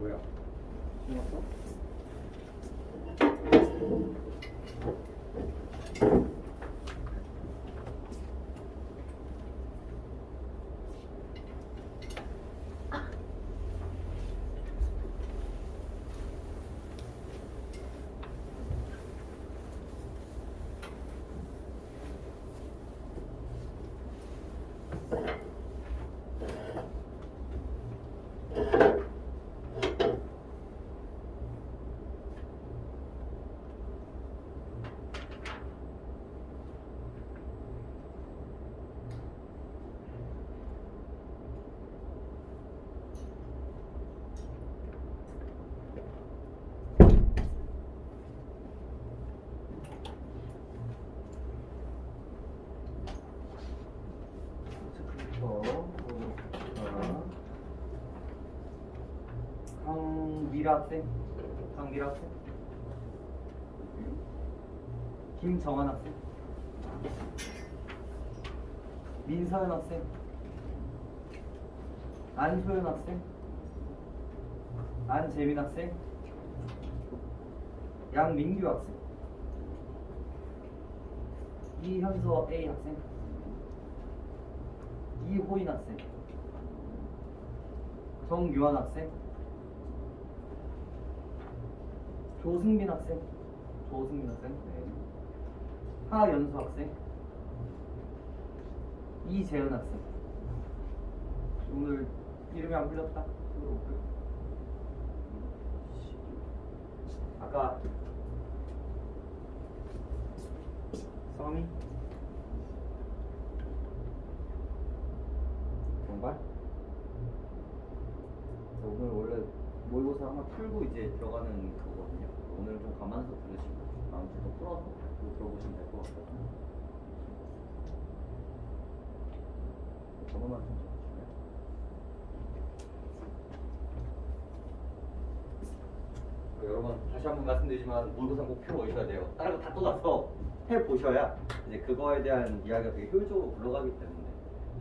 뭐야? 신었어? 강미라 학생, 강미라 학생, 김정한 학생, 민서연 학생, 안소연 학생, 안재민 학생, 양민규 학생, 이현서 A 학생, 이호인 학생, 정유한 학생, 조승민 학생, 네. 하연수 학생, 이재은 학생. 오늘 이름이 안 불렸다. 아까 성함이 정말? 오늘 원래 모의고사 하나 풀고 이제 들어가는 거거든요. 오늘은 좀 감안해서 들으시고 다음 주도 풀어서 또 들어보시면 될 것 같거든요. 번호만 좀 적어주실까요? 여러분 다시 한번 말씀드리지만 모의고사 꼭 펴보셔야 돼요. 다른 거 다 쏟아서 해보셔야 이제 그거에 대한 이야기가 되게 효율적으로 굴러가기 때문에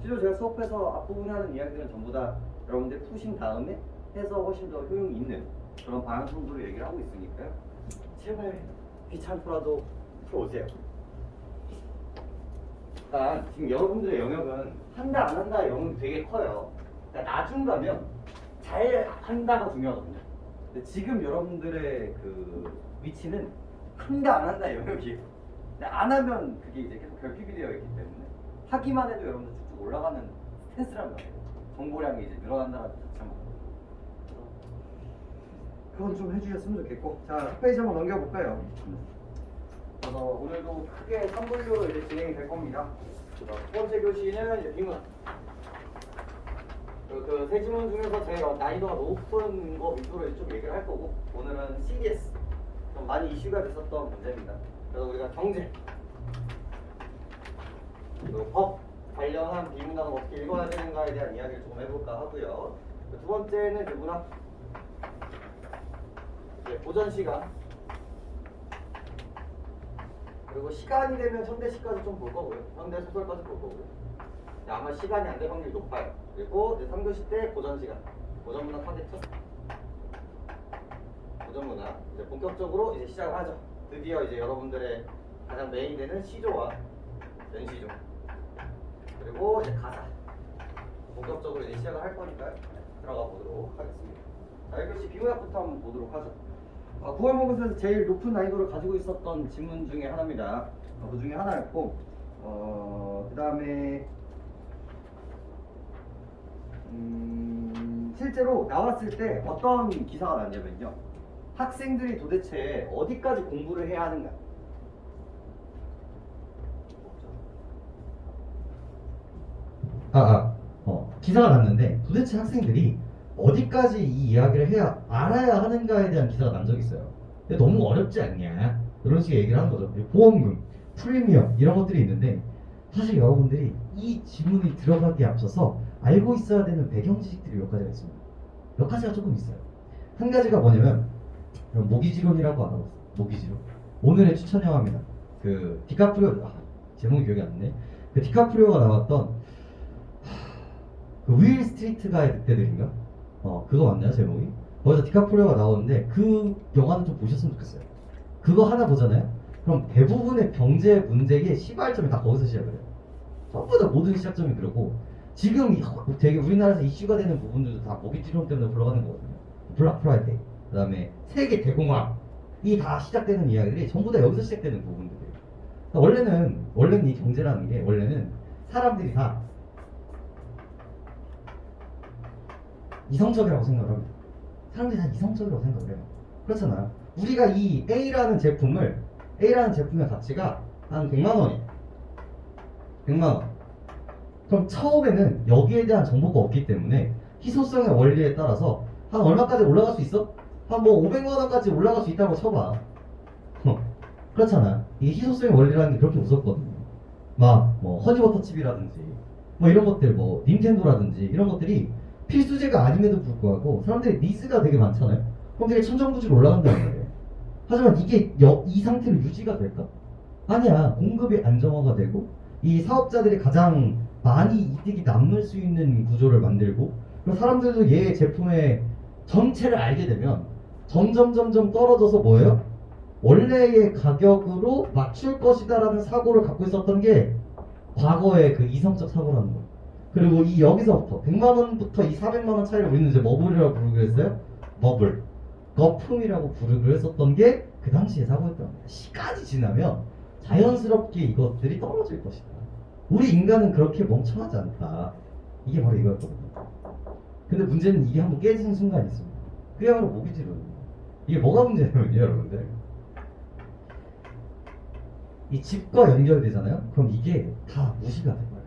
실제로 제가 수업에서 앞부분에 하는 이야기들은 전부 다 여러분들이 푸신 다음에 해서 훨씬 더 효용이 있는 그런 방향성으로 얘기를 하고 있으니까요. 제발 귀찮더라도 풀어오세요. 일단 지금 여러분들의 영역은 한다 안 한다 영역이 되게 커요. 그러니까 나중 가면 잘 한다가 중요하거든요. 근데 지금 여러분들의 그 위치는 한다 안 한다 영역이에요. 근데 안 하면 그게 이제 계속 결핍이 되어 있기 때문에 하기만 해도 여러분들 쭉쭉 올라가는 스탠스란 말이에요. 정보량이 이제 늘어난다는 자체만. 그건 좀 해주셨으면 좋겠고. 자, 페이지 한번 넘겨볼까요? 그래서 오늘도 크게 3분류로 이제 진행이 될 겁니다. 첫 번째 교시는 이제 비문. 그 세 지문 중에서 제일 난이도가 높은 거 위주로 좀 얘기를 할 거고, 오늘은 CDS 좀 많이 이슈가 됐었던 문제입니다. 그래서 우리가 경제 그리고 법 관련한 비문학은 어떻게 읽어야 되는가에 대한 이야기를 조금 해볼까 하고요. 두 번째는 이제 문학 오전 시간 그리고 시간이 되면 현대시까지 좀 볼 거고요. 현대 소설까지 볼 거고요. 아마 시간이 안 될 확률이 높아요. 그리고 이제 3교시 때 고전 시간, 고전 문학 하겠죠? 고전 문학 이제 본격적으로 이제 시작을 하죠. 드디어 이제 여러분들의 가장 메인이 되는 시조와 연시조 그리고 이제 가사 본격적으로 이제 시작을 할 거니까요. 들어가 보도록 하겠습니다. 자, 1교시 비문학부터 한번 보도록 하죠. 9월 모의고사에서 제일 높은 난이도를 가지고 있었던 지문 중에 하나입니다. 그 중에 하나였고, 그 다음에 실제로 나왔을 때 어떤 기사가 났냐면요. 학생들이 도대체 어디까지 공부를 해야 하는가? 기사가 났는데 도대체 학생들이 어디까지 이 이야기를 해야 알아야 하는가에 대한 기사가 난 적이 있어요. 근데 너무 어렵지 않냐? 이런 식의 얘기를 하는 거죠. 보험금, 프리미엄 이런 것들이 있는데 사실 여러분들이 이 지문이 들어가기에 앞서서 알고 있어야 되는 배경 지식들이 몇 가지가 있습니다. 몇 가지가 조금 있어요. 한 가지가 뭐냐면 모기지론이라고 알아봤어요. 모기지론. 오늘의 추천 영화입니다. 그 디카프리오 제목이 기억이 안 나네. 그 디카프리오가 나왔던 그 윌 스트리트 가의 늑대들인가? 그거 맞나요 제목이? 거기서 디카프리오가 나오는데 그 영화는 좀 보셨으면 좋겠어요. 그거 하나 보잖아요. 그럼 대부분의 경제 문제의 시발점이 다 거기서 시작을 해요. 전부 다 모든 시작점이 그러고 지금 되게 우리나라에서 이슈가 되는 부분들도 다 모기지론 때문에 불러가는 거거든요. 블락 프라이데이, 그다음에 세계 대공황이 다 시작되는 이야기들이 전부 다 여기서 시작되는 부분들이에요. 그러니까 원래는 이 경제라는 게 원래는 사람들이 다 이성적이라고 생각을 합니다. 사람들이 다 이성적이라고 생각을 해요. 그렇잖아요. 우리가 이 A라는 제품의 가치가 한 100만 원이에요. 100만 원. 그럼 처음에는 여기에 대한 정보가 없기 때문에 희소성의 원리에 따라서 한 얼마까지 올라갈 수 있어? 한 뭐 500만 원까지 올라갈 수 있다고 쳐봐. 그렇잖아. 이게 희소성의 원리라는 게 그렇게 무섭거든요. 막 뭐 허니버터칩이라든지 뭐 이런 것들, 뭐 닌텐도라든지 이런 것들이 필수제가 아님에도 불구하고 사람들의 니즈가 되게 많잖아요. 그럼 되게 천정부지로 올라간다는 거예요. 하지만 이게 이 상태로 유지가 될까? 아니야. 공급이 안정화가 되고 이 사업자들이 가장 많이 이득이 남을 수 있는 구조를 만들고, 그리고 사람들도 얘 제품의 전체를 알게 되면 점점 떨어져서 뭐예요? 원래의 가격으로 맞출 것이다라는 사고를 갖고 있었던 게 과거의 그 이성적 사고라는 거예요. 그리고 이 여기서부터 100만 원부터 이 400만 원 차이를 우리는 이제 머블이라고 부르기로 했어요. 머블, 거품이라고 부르기로 했었던 게 그 당시의 사고였던 겁니다. 시간이 지나면 자연스럽게 이것들이 떨어질 것이다. 우리 인간은 그렇게 멍청하지 않다. 이게 바로 이거였거든요. 근데 문제는 이게 한번 깨지는 순간이 있습니다. 그게 바로 모기지론입니다. 이게 뭐가 문제냐면요, 여러분들. 이 집과 연결되잖아요. 그럼 이게 다 무시가 된 거예요.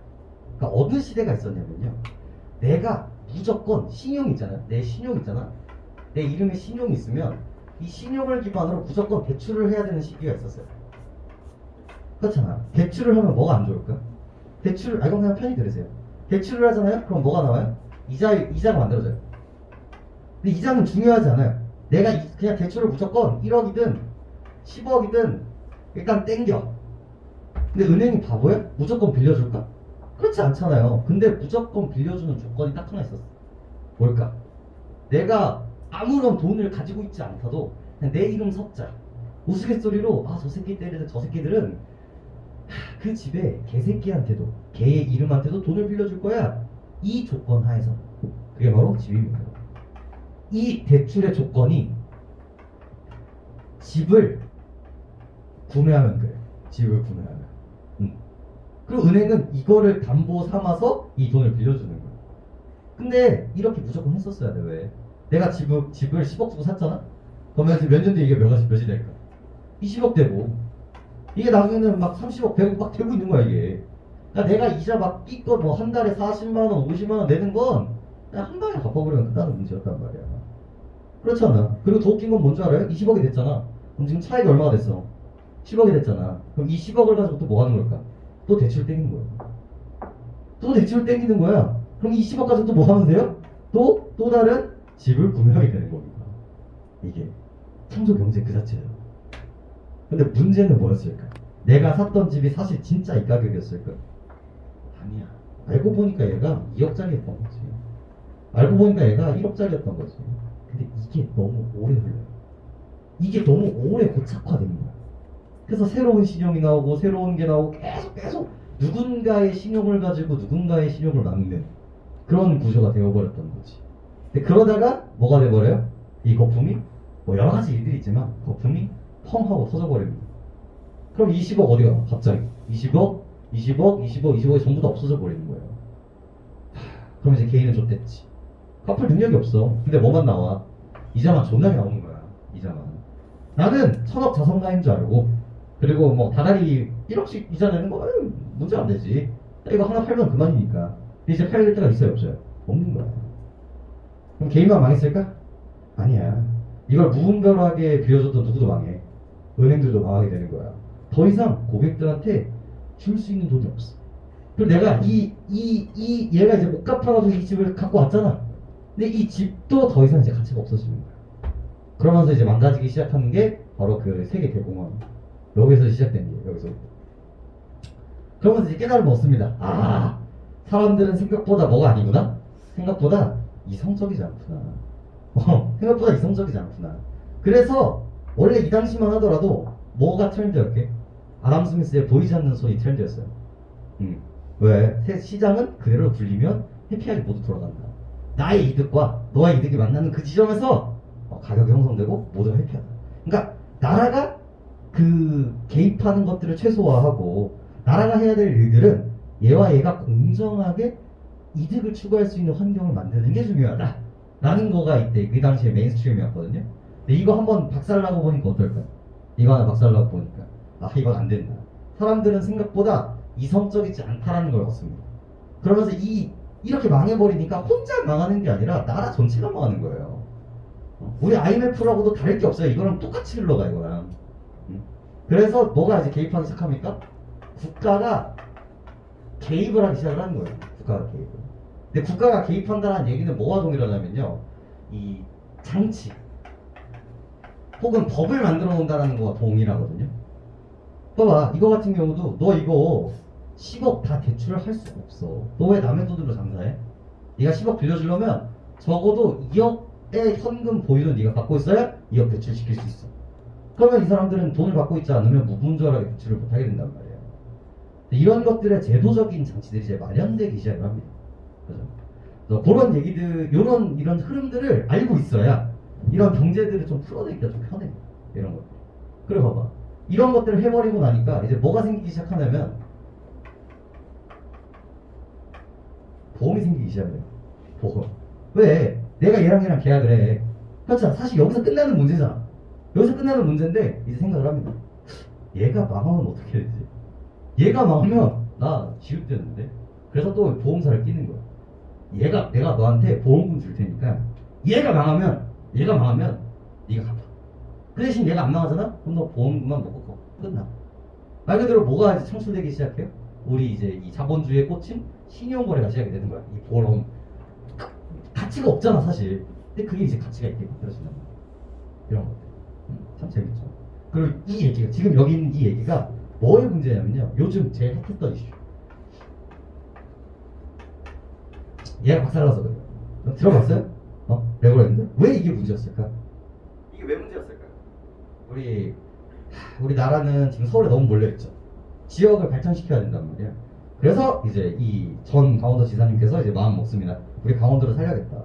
그러니까 어느 시대가 있었냐면요. 내가 무조건 신용 있잖아요. 내 신용 있잖아. 내 이름에 신용이 있으면 이 신용을 기반으로 무조건 대출을 해야 되는 시기가 있었어요. 그렇잖아. 대출을 하면 뭐가 안 좋을까? 대출을, 이건 그냥 편히 들으세요. 대출을 하잖아요? 그럼 뭐가 나와요? 이자가 만들어져요. 근데 이자는 중요하지 않아요. 내가 그냥 대출을 무조건 1억이든 10억이든 일단 땡겨. 근데 은행이 바보야? 무조건 빌려줄까? 그렇지 않잖아요. 근데 무조건 빌려주는 조건이 딱 하나 있었어. 뭘까? 내가 아무런 돈을 가지고 있지 않다도 그냥 내 이름 섞자. 우스갯소리로 저 새끼들은 그 집에 개새끼한테도 개의 이름한테도 돈을 빌려줄 거야. 이 조건 하에서. 그게 바로 집입니다. 이 대출의 조건이 집을 구매하면 그래. 집을 구매하면. 그리고 은행은 이거를 담보 삼아서 이 돈을 빌려주는 거야. 근데 이렇게 무조건 했었어야 돼. 왜? 내가 집을 10억 주고 샀잖아? 그러면 몇 년 뒤에 이게 몇이 될까? 20억 되고, 이게 나중에는 막 30억, 100억 막 되고 있는 거야, 이게. 그러니까 내가 이자 막 끼껏 뭐 한 달에 40만원, 50만원 내는 건 그냥 한 방에 갚아버리면 끝나는 문제였단 말이야. 그렇잖아. 그리고 더 웃긴 건 뭔 줄 알아요? 20억이 됐잖아. 그럼 지금 차익이 얼마가 됐어? 10억이 됐잖아. 그럼 이 10억을 가지고 또 뭐 하는 걸까? 또 대출 땡기는 거야. 또 대출 땡기는 거야. 그럼 이 10억 가지고 또 뭐 하면 돼요? 또 다른 집을 구매하게 되는 겁니다. 이게 창조 경제 그 자체예요. 근데 문제는 뭐였을까? 내가 샀던 집이 사실 진짜 이 가격이었을까? 아니야. 알고 보니까 얘가 2억짜리였던 거지. 알고 보니까 얘가 1억짜리였던 거지. 근데 이게 너무 오래 흘러요. 이게 너무 오래 고착화된 거야. 그래서 새로운 신용이 나오고 새로운 게 나오고 계속 누군가의 신용을 가지고 누군가의 신용을 막는 그런 구조가 되어버렸던 거지. 근데 그러다가 뭐가 돼버려요? 이 거품이 뭐 여러 가지 일들이 있지만 거품이 펑 하고 터져버립니다. 그럼 20억 어디가? 갑자기 20억이 전부 다 없어져 버리는 거예요. 그럼 이제 개인은 좆됐지. 갚을 능력이 없어. 근데 뭐만 나와? 이자만 존나게 나오는 거야. 이자만. 나는 1000억 자산가인 줄 알고, 그리고 뭐 다달이 1억씩 이자 내는 거 문제 안 되지. 이거 하나 팔면 그만이니까. 근데 이제 팔릴 때가 있어요, 없어요? 없는 거야. 그럼 개인만 망했을까? 아니야. 이걸 무분별하게 빌려줘도 누구도 망해. 은행들도 망하게 되는 거야. 더 이상 고객들한테 줄 수 있는 돈이 없어. 그리고 내가 얘가 이제 못 갚아가지고 이 집을 갖고 왔잖아. 근데 이 집도 더 이상 이제 가치가 없어지는 거야. 그러면서 이제 망가지기 시작하는 게 바로 그 세계 대공황. 여기서 시작된 게 여기서. 그러면서 이제 깨달음을 얻습니다. 사람들은 생각보다 뭐가 아니구나? 생각보다 이성적이지 않구나. 생각보다 이성적이지 않구나. 그래서 원래 이 당시만 하더라도 뭐가 트렌드였게? 아담 스미스의 보이지 않는 손이 트렌드였어요. 왜? 시장은 그대로 굴리면 해피하게 모두 돌아간다. 나의 이득과 너의 이득이 만나는 그 지점에서 가격이 형성되고 모두가 해피하다. 그러니까 나라가 그 개입하는 것들을 최소화하고 나라가 해야 될 일들은 얘와 얘가 공정하게 이득을 추구할 수 있는 환경을 만드는 게 중요하다 라는 거가 이때 그 당시에 메인스트림이었거든요. 근데 이거 한번 박살나고 보니까 어떨까요? 이거 하나 박살나고 보니까 이건 안 된다. 사람들은 생각보다 이성적이지 않다라는 걸 봤습니다. 그러면서 이렇게 망해버리니까 혼자 망하는 게 아니라 나라 전체가 망하는 거예요. 우리 IMF라고도 다를 게 없어요. 이거랑 똑같이 흘러가 이거랑. 그래서 뭐가 이제 개입하기 시작합니까? 국가가 개입을 하기 시작을 하는 거예요. 국가가 개입을. 근데 국가가 개입한다는 얘기는 뭐와 동일하냐면요. 이 장치 혹은 법을 만들어 놓는다는 거와 동일하거든요. 봐봐, 이거 같은 경우도 너 이거 10억 다 대출을 할 수가 없어. 너 왜 남의 돈으로 장사해? 네가 10억 빌려주려면 적어도 2억의 현금 보유는 네가 갖고 있어야 2억 대출 시킬 수 있어. 그러면 이 사람들은 돈을 받고 있지 않으면 무분별하게 대출을 못하게 된단 말이에요. 이런 것들의 제도적인 장치들이 이제 마련되기 시작을 합니다. 그죠? 그래서 그런 얘기들, 이런 흐름들을 알고 있어야 이런 경제들을 좀 풀어내기가 좀 편해요. 이런 것들. 그래 봐봐. 이런 것들을 해버리고 나니까 이제 뭐가 생기기 시작하냐면 보험이 생기기 시작해요. 보험. 왜? 내가 얘랑 계약을 해. 그렇잖아. 사실 여기서 끝나는 문제잖아. 여기서 끝나는 문제인데 이제 생각을 합니다. 얘가 망하면 어떻게 되지? 얘가 망하면 나 지읒되는데. 그래서 또 보험사를 끼는 거야. 내가 너한테 보험금 줄 테니까 얘가 망하면 네가 갚아. 그 대신 얘가 안 망하잖아? 그럼 너 보험금만 먹고 가. 끝나. 말 그대로 뭐가 이제 창출되기 시작해요? 우리 이제 이 자본주의에 꽂힌 신용거래가 시작이 되는 거야. 이 보험 가치가 없잖아 사실. 근데 그게 이제 가치가 있게 만들어진단 말이야. 이런 것들. 참 재밌죠. 그리고 이 얘기가 지금 여기 있는 이 얘기가 뭐의 문제냐면요. 요즘 제일 핫했던 이슈. 얘가 박살나서 그래요. 들어봤어요? 레고랜드? 왜 이게 문제였을까? 이게 왜 문제였을까요? 우리 나라는 지금 서울에 너무 몰려있죠. 지역을 발전시켜야 된단 말이야. 그래서 이제 이 전 강원도 지사님께서 이제 마음 먹습니다. 우리 강원도를 살려야겠다.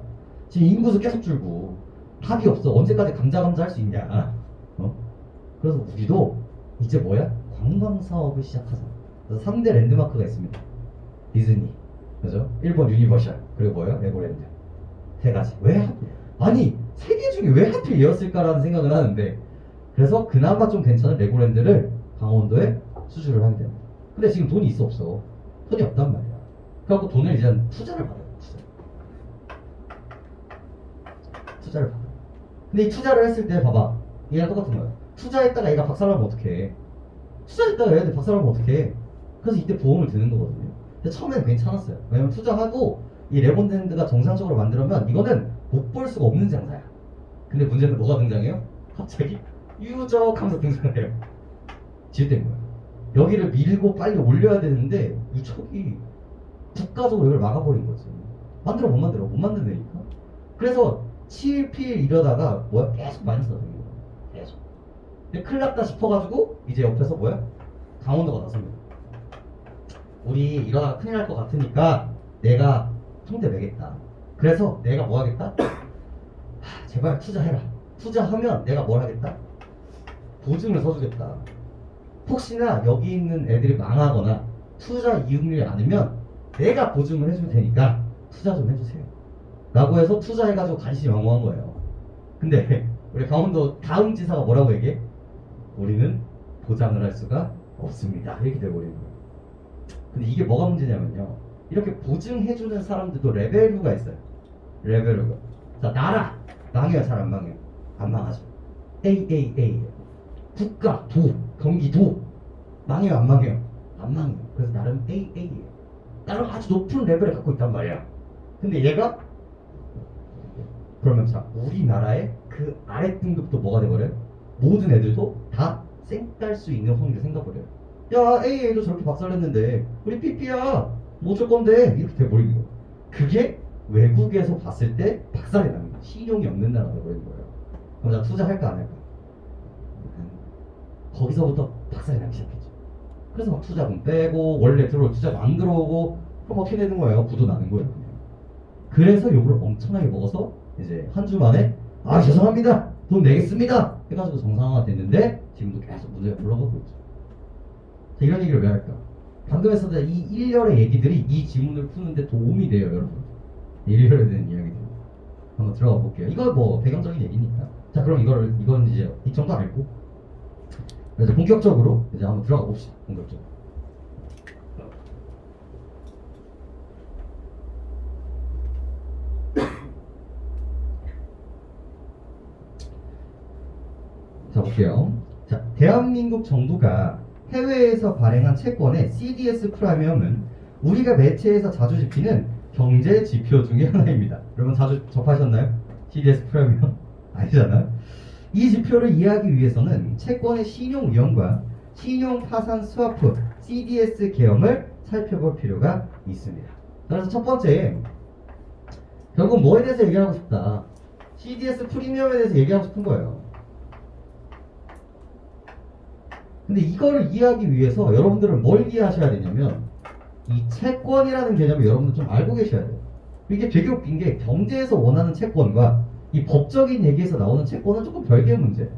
지금 인구수 계속 줄고 답이 없어. 언제까지 감자 할 수 있냐? 그래서 우리도 이제 뭐야? 관광 사업을 시작하자. 그래서 3대 랜드마크가 있습니다. 디즈니, 그죠? 일본 유니버셜, 그리고 뭐예요? 레고랜드. 세 가지. 왜? 아니 세 개 중에 왜 하필 얘였을까라는 생각을 하는데 그래서 그나마 좀 괜찮은 레고랜드를 강원도에 수주를 하게 됩니다. 근데 지금 돈이 있어 없어? 돈이 없단 말이야. 그래갖고 돈을 이제 투자를 받아요. 투자를 받아요. 근데 이 투자를 했을 때 봐봐. 얘랑 똑같은 거야. 투자했다가 얘가 박살나면 어떡해. 투자했다가 얘한테 박살나면 어떡해. 그래서 이때 보험을 드는 거거든요. 근데 처음에는 괜찮았어요. 왜냐면 투자하고 이 레고랜드가 정상적으로 만들면 이거는 못 볼 수가 없는 장사야. 근데 문제는 뭐가 등장해요? 갑자기 유적하면서 등장해요. 지읒된 거야. 여기를 밀고 빨리 올려야 되는데 유적이 국가적으로 이걸 막아버린 거지. 못 만들어내니까. 그래서 7필 이러다가 뭐야? 계속 마이너스가 되는 거야. 계속. 근데 큰일 났다 싶어가지고 이제 옆에서 뭐야? 강원도가 나섭니다. 우리 이러다가 큰일 날 것 같으니까 내가 통대 매겠다. 그래서 내가 뭐 하겠다? 제발 투자해라. 투자하면 내가 뭘 하겠다? 보증을 서주겠다. 혹시나 여기 있는 애들이 망하거나 투자 이익률이 많으면 내가 보증을 해줄 테니까 투자 좀 해주세요. 라고 해서 투자해가지고 간신히 왕호한 거예요. 근데 우리 강원도 다음 지사가 뭐라고 얘기해? 우리는 보장을 할 수가 없습니다. 이렇게 돼버리는 거예요. 근데 이게 뭐가 문제냐면요. 이렇게 보증해주는 사람들도 레벨류가 있어요. 레벨류가. 자, 나라 망해요. 잘 안 망해요. 안 망하죠. AAA 국가, 도, 경기도 망해요. 안 망해요. 안 망해요. 그래서 나름 AA예요. 나름 아주 높은 레벨을 갖고 있단 말이야. 근데 얘가 그러면 자 우리나라의 그 아래 등급도 뭐가 돼버려요? 모든 애들도 다 쌩깔 수 있는 확률이 생겨버려요. 야 AA도 저렇게 박살냈는데 우리 PP야 뭐 어쩔 건데 이렇게 돼버리는 거. 그게 외국에서 봤을 때 박살이 납니다. 신용이 없는 나라가 되는 거예요. 그럼 나 투자할까 안 할까? 거기서부터 박살이 나기 시작했죠. 그래서 막 투자금 빼고 원래 들어올 투자가 안 들어오고 그럼 어떻게 되는 거예요? 부도 나는 거예요. 그냥. 그래서 욕을 엄청나게 먹어서 이제 한 주 만에 아 죄송합니다 돈 내겠습니다 해가지고 정상화가 됐는데 지금도 계속 문제가 불러가고 있죠. 자, 이런 얘기를 왜 할까? 방금 했었던 이 일렬의 얘기들이 이 지문을 푸는데 도움이 돼요 여러분. 일렬에 대한 이야기들 한번 들어가 볼게요. 이거 뭐 배경적인 얘기니까. 자 그럼 이건 이제 이 정도 알고 그래서 본격적으로 이제 한번 들어가 봅시다. 본격적으로. 자 볼게요. 자 대한민국 정부가 해외에서 발행한 채권의 CDS 프리미엄은 우리가 매체에서 자주 집히는 경제 지표 중에 하나입니다. 여러분 자주 접하셨나요? CDS 프리미엄 아니잖아요. 이 지표를 이해하기 위해서는 채권의 신용 위험과 신용 파산 스와프 CDS 계엄을 살펴볼 필요가 있습니다. 그래서 첫 번째 결국 뭐에 대해서 얘기하고 싶다. CDS 프리미엄에 대해서 얘기하고 싶은 거예요. 근데 이거를 이해하기 위해서 여러분들은 뭘 이해하셔야 되냐면 이 채권이라는 개념을 여러분들 좀 알고 계셔야 돼요. 이게 되게 웃긴 게 경제에서 원하는 채권과 이 법적인 얘기에서 나오는 채권은 조금 별개의 문제.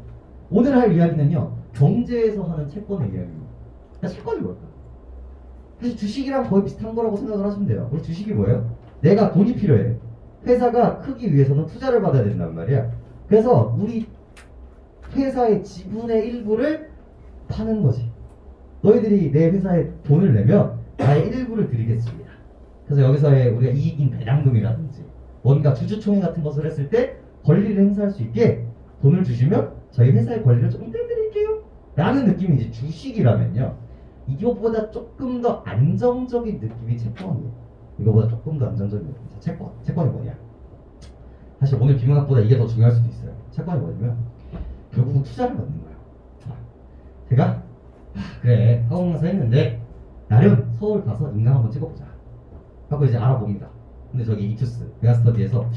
오늘 할 이야기는요 경제에서 하는 채권의 이야기입니다. 그러니까 채권이 뭘까? 사실 주식이랑 거의 비슷한 거라고 생각을 하시면 돼요. 우리 주식이 뭐예요? 내가 돈이 필요해. 회사가 크기 위해서는 투자를 받아야 된단 말이야. 그래서 우리 회사의 지분의 일부를 파는 거지. 너희들이 내 회사에 돈을 내면 나의 일부를 드리겠습니다. 그래서 여기서의 우리가 이익인 배당금이라든지 뭔가 주주총회 같은 것을 했을 때 권리를 행사할 수 있게 돈을 주시면 저희 회사의 권리를 조금 떼드릴게요 라는 느낌이 이제 주식이라면요 이거보다 조금 더 안정적인 느낌이 채권이에요. 이거보다 조금 더 안정적인 느낌이 채권이 뭐냐? 사실 오늘 비문학보다 이게 더 중요할 수도 있어요. 채권이 뭐냐면 결국은 투자를 받는 거예요. 제가 그래 학원가서 했는데 나름 서울 가서 인강 한번 찍어보자 하고 이제 알아봅니다. 근데 저기 이투스 메가스터디에서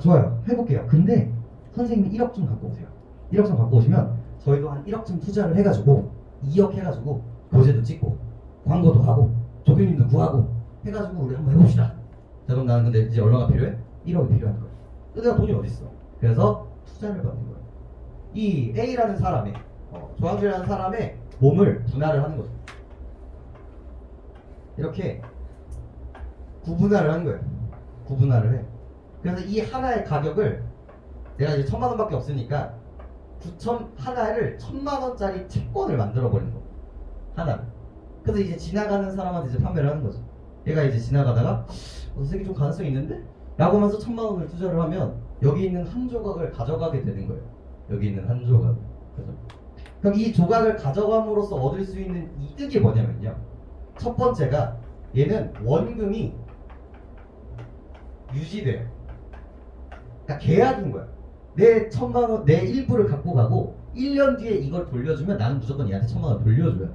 좋아요 해볼게요. 근데 선생님이 1억 좀 갖고 오세요. 1억 좀 갖고 오시면 저희도 한 1억쯤 투자를 해가지고 2억 해가지고 교재도 찍고 광고도 하고 조교님도 구하고 해가지고 우리 한번 해봅시다. 자 그럼 나는 근데 이제 얼마가 필요해? 1억이 필요한 거예요. 근데 내가 돈이 어딨어? 그래서 투자를 받는 거예요. 이 A라는 사람의 조항주라는 사람의 몸을 분할을 하는 거죠. 이렇게 구분할을 하는 거예요. 구분할을 해. 그래서 이 하나의 가격을 내가 이제 1,000만 원밖에 없으니까 9천 하나를 1,000만 원짜리 채권을 만들어 버리는 거. 하나를. 그래서 이제 지나가는 사람한테 이제 판매를 하는 거죠. 얘가 이제 지나가다가 선생님 좀 가능성이 있는데? 라고 하면서 1,000만 원을 투자를 하면 여기 있는 한 조각을 가져가게 되는 거예요. 여기 있는 한 조각. 그죠? 그럼 이 조각을 가져감으로써 얻을 수 있는 이득이 뭐냐면요. 첫 번째가 얘는 원금이 유지돼요. 그러니까 계약인 거야. 내 1,000만 원, 내 일부를 갖고 가고 1년 뒤에 이걸 돌려주면 나는 무조건 얘한테 1,000만 원 돌려줘야 돼.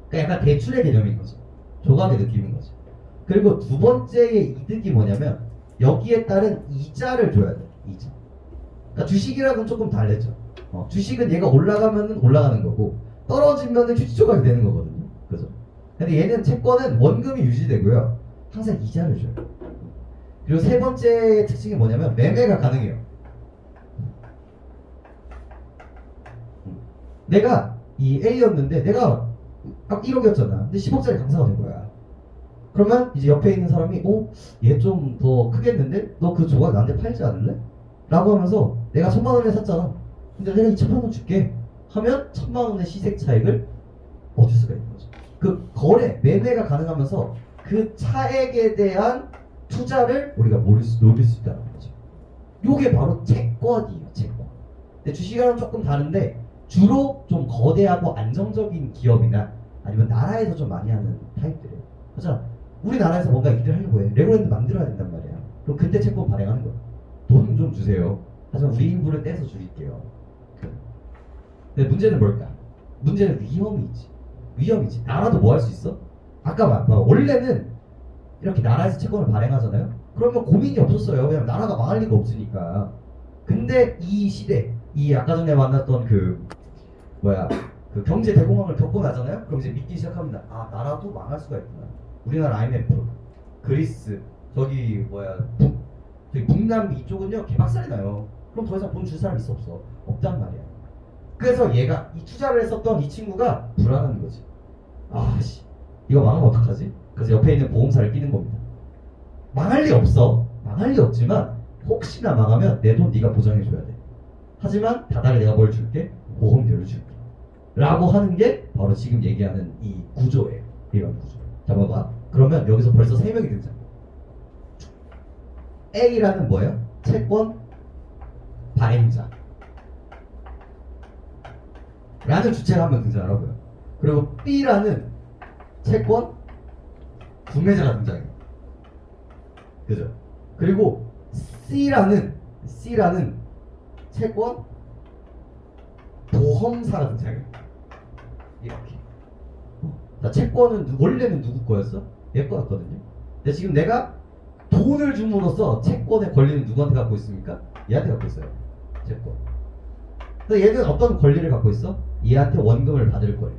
그러니까 약간 대출의 개념인 거죠. 조각의 느낌인 거죠. 그리고 두 번째의 이득이 뭐냐면 여기에 따른 이자를 줘야 돼. 이자. 그러니까 주식이랑은 조금 다르죠. 주식은 얘가 올라가면은 올라가는 거고 떨어지면은 휴지 조각이 되는 거거든요. 그죠? 근데 얘는 채권은 원금이 유지되고요. 항상 이자를 줘요. 그리고 세 번째 특징이 뭐냐면 매매가 가능해요. 내가 이 A였는데 내가 1억이었잖아. 근데 10억짜리 강사가 된 거야. 그러면 이제 옆에 있는 사람이 얘 좀 더 크겠는데? 너 그 조각 나한테 팔지 않을래? 라고 하면서 내가 1,000만 원에 샀잖아. 근데 내가 2,000만 원 줄게 하면 1,000만 원의 시세 차익을 얻을 수가 있는 거죠. 그 거래, 매매가 가능하면서 그 차액에 대한 투자를 우리가 노릴 수 있다는 거죠. 요게 바로 채권이에요. 채권. 근데 주식이랑 조금 다른데 주로 좀 거대하고 안정적인 기업이나 아니면 나라에서 좀 많이 하는 타입들이에요. 그렇잖아. 우리나라에서 뭔가 일을 하려고 해. 레고랜드 만들어야 된단 말이야. 그럼 그때 채권 발행하는 거야. 돈 좀 주세요. 하지만 우리 인부를 떼서 줄일게요. 근데 문제는 뭘까? 문제는 위험이 있지. 위험이지. 나라도 뭐 할 수 있어? 아까 원래는 이렇게 나라에서 채권을 발행하잖아요. 그러면 고민이 없었어요. 그냥 나라가 망할 리가 없으니까. 근데 이 시대, 이 아까 전에 만났던 그 뭐야 그 경제 대공황을 겪고 나잖아요. 그럼 이제 믿기 시작합니다. 아 나라도 망할 수가 있구나. 우리나라 IMF, 그리스, 저기 뭐야 저기 북남 이쪽은요 개박살이 나요. 그럼 더 이상 돈 줄 사람 있어 없어? 없단 말이야. 그래서 얘가 이 투자를 했었던 이 친구가 불안한 거지. 아씨 이거 망하면 어떡하지? 그래서 옆에 있는 보험사를 끼는 겁니다. 망할 리 없어. 망할 리 없지만 혹시나 망하면 내 돈 네가 보장해줘야 돼. 하지만 다달이 내가 뭘 줄게? 보험료를 줄게. 라고 하는 게 바로 지금 얘기하는 이 구조예요. 이런 구조. 자 봐봐. 그러면 여기서 벌써 3명이 등장. A라는 뭐예요? 채권 발행자 라는 주체가 한 명 등장하라고요. 그리고 B라는 채권 구매자가 등장해요. 그죠? 그리고 C라는 채권 보험사가 등장해요. 이렇게. 자, 채권은 원래는 누구 거였어? 얘 거였거든요. 근데 지금 내가 돈을 줌으로써 채권의 권리는 누구한테 갖고 있습니까? 얘한테 갖고 있어요. 채권. 그래서 얘는 어떤 권리를 갖고 있어? 얘한테 원금을 받을 권리,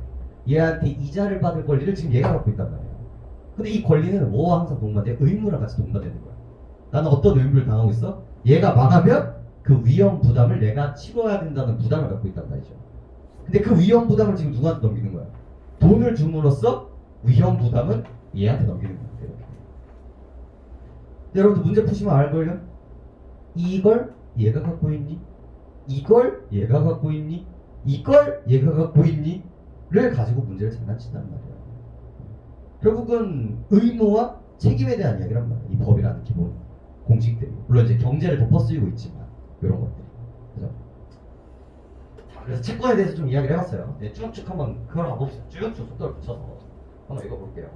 얘한테 이자를 받을 권리를 지금 얘가 갖고 있단 말이야. 근데 이 권리는 뭐와 항상 동반돼? 의무랑 같이 동반되는 거야. 나는 어떤 의무를 당하고 있어? 얘가 망하면 그 위험 부담을 내가 치러야 된다는 부담을 갖고 있단 말이죠. 근데 그 위험 부담을 지금 누구한테 넘기는 거야? 돈을 줌으로써 위험 부담은 얘한테 넘기는 거야. 이렇게. 여러분들 문제 푸시면 알걸요? 이걸 얘가 갖고 있니? 이걸 얘가 갖고 있니? 이걸 얘가 갖고 있니? 를 가지고 문제를 장난친단 말이야. 결국은 의무와 책임에 대한 이야기란 말이야. 이 법이라는 기본 공식들이. 물론 이제 경제를 덮어 쓰이고 있지만 이런 것들이. 그죠? 자, 그래서 채권에 대해서 좀 이야기를 해봤어요. 네, 쭉쭉 한번 그걸 가봅시다. 쭉쭉 속도를 붙여서 한번 읽어볼게요.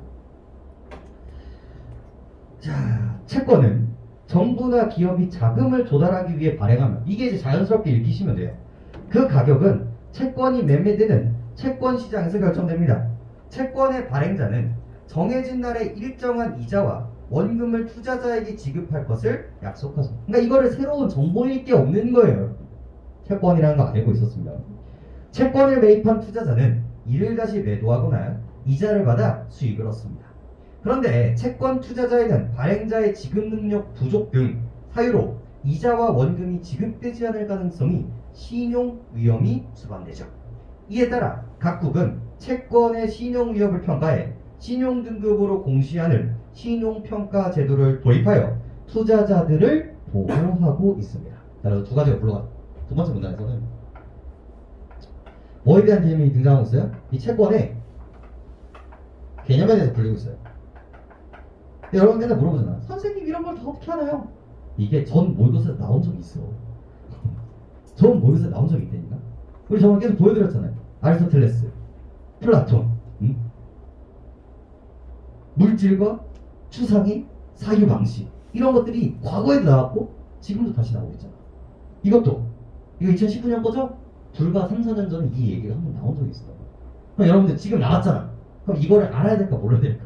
자, 채권은 정부나 기업이 자금을 조달하기 위해 발행하면, 이게 이제 자연스럽게 읽히시면 돼요. 그 가격은 채권이 매매되는 채권 시장에서 결정됩니다. 채권의 발행자는 정해진 날에 일정한 이자와 원금을 투자자에게 지급할 것을 약속하죠. 그러니까 이거를 새로운 정보일 게 없는 거예요. 채권이라는 거 알고 있었습니다. 채권을 매입한 투자자는 이를 다시 매도하거나 이자를 받아 수익을 얻습니다. 그런데 채권 투자자에는 발행자의 지급 능력 부족 등 사유로 이자와 원금이 지급되지 않을 가능성이 신용 위험이 수반되죠. 이에 따라 각국은 채권의 신용 위협을 평가해 신용 등급으로 공시하는 신용평가 제도를 도입하여 투자자들을 보호하고 있습니다. 그래서 두 가지가 불러가. 두 번째 문단에서는 뭐에 대한 개념이 등장하고 있어요? 이 채권의 개념에 대해서 불리고 있어요. 근데 여러분 맨날 물어보잖아. 선생님 이런 걸 다 어떻게 하나요? 이게 전 모의고사에 나온 적이 있어. 전 모의고사에 나온 적이 있다니까. 우리 저번 계속 보여드렸잖아요. 아리스토텔레스, 플라톤, 물질과 추상의 사유 방식 이런 것들이 과거에도 나왔고 지금도 다시 나오고 있잖아. 이거 2019년 거죠? 불과 3, 4년 전에 이 얘기가 한번 나온 적이 있어. 그럼 여러분들 지금 나왔잖아. 그럼 이거를 알아야 될까 몰라야 될까?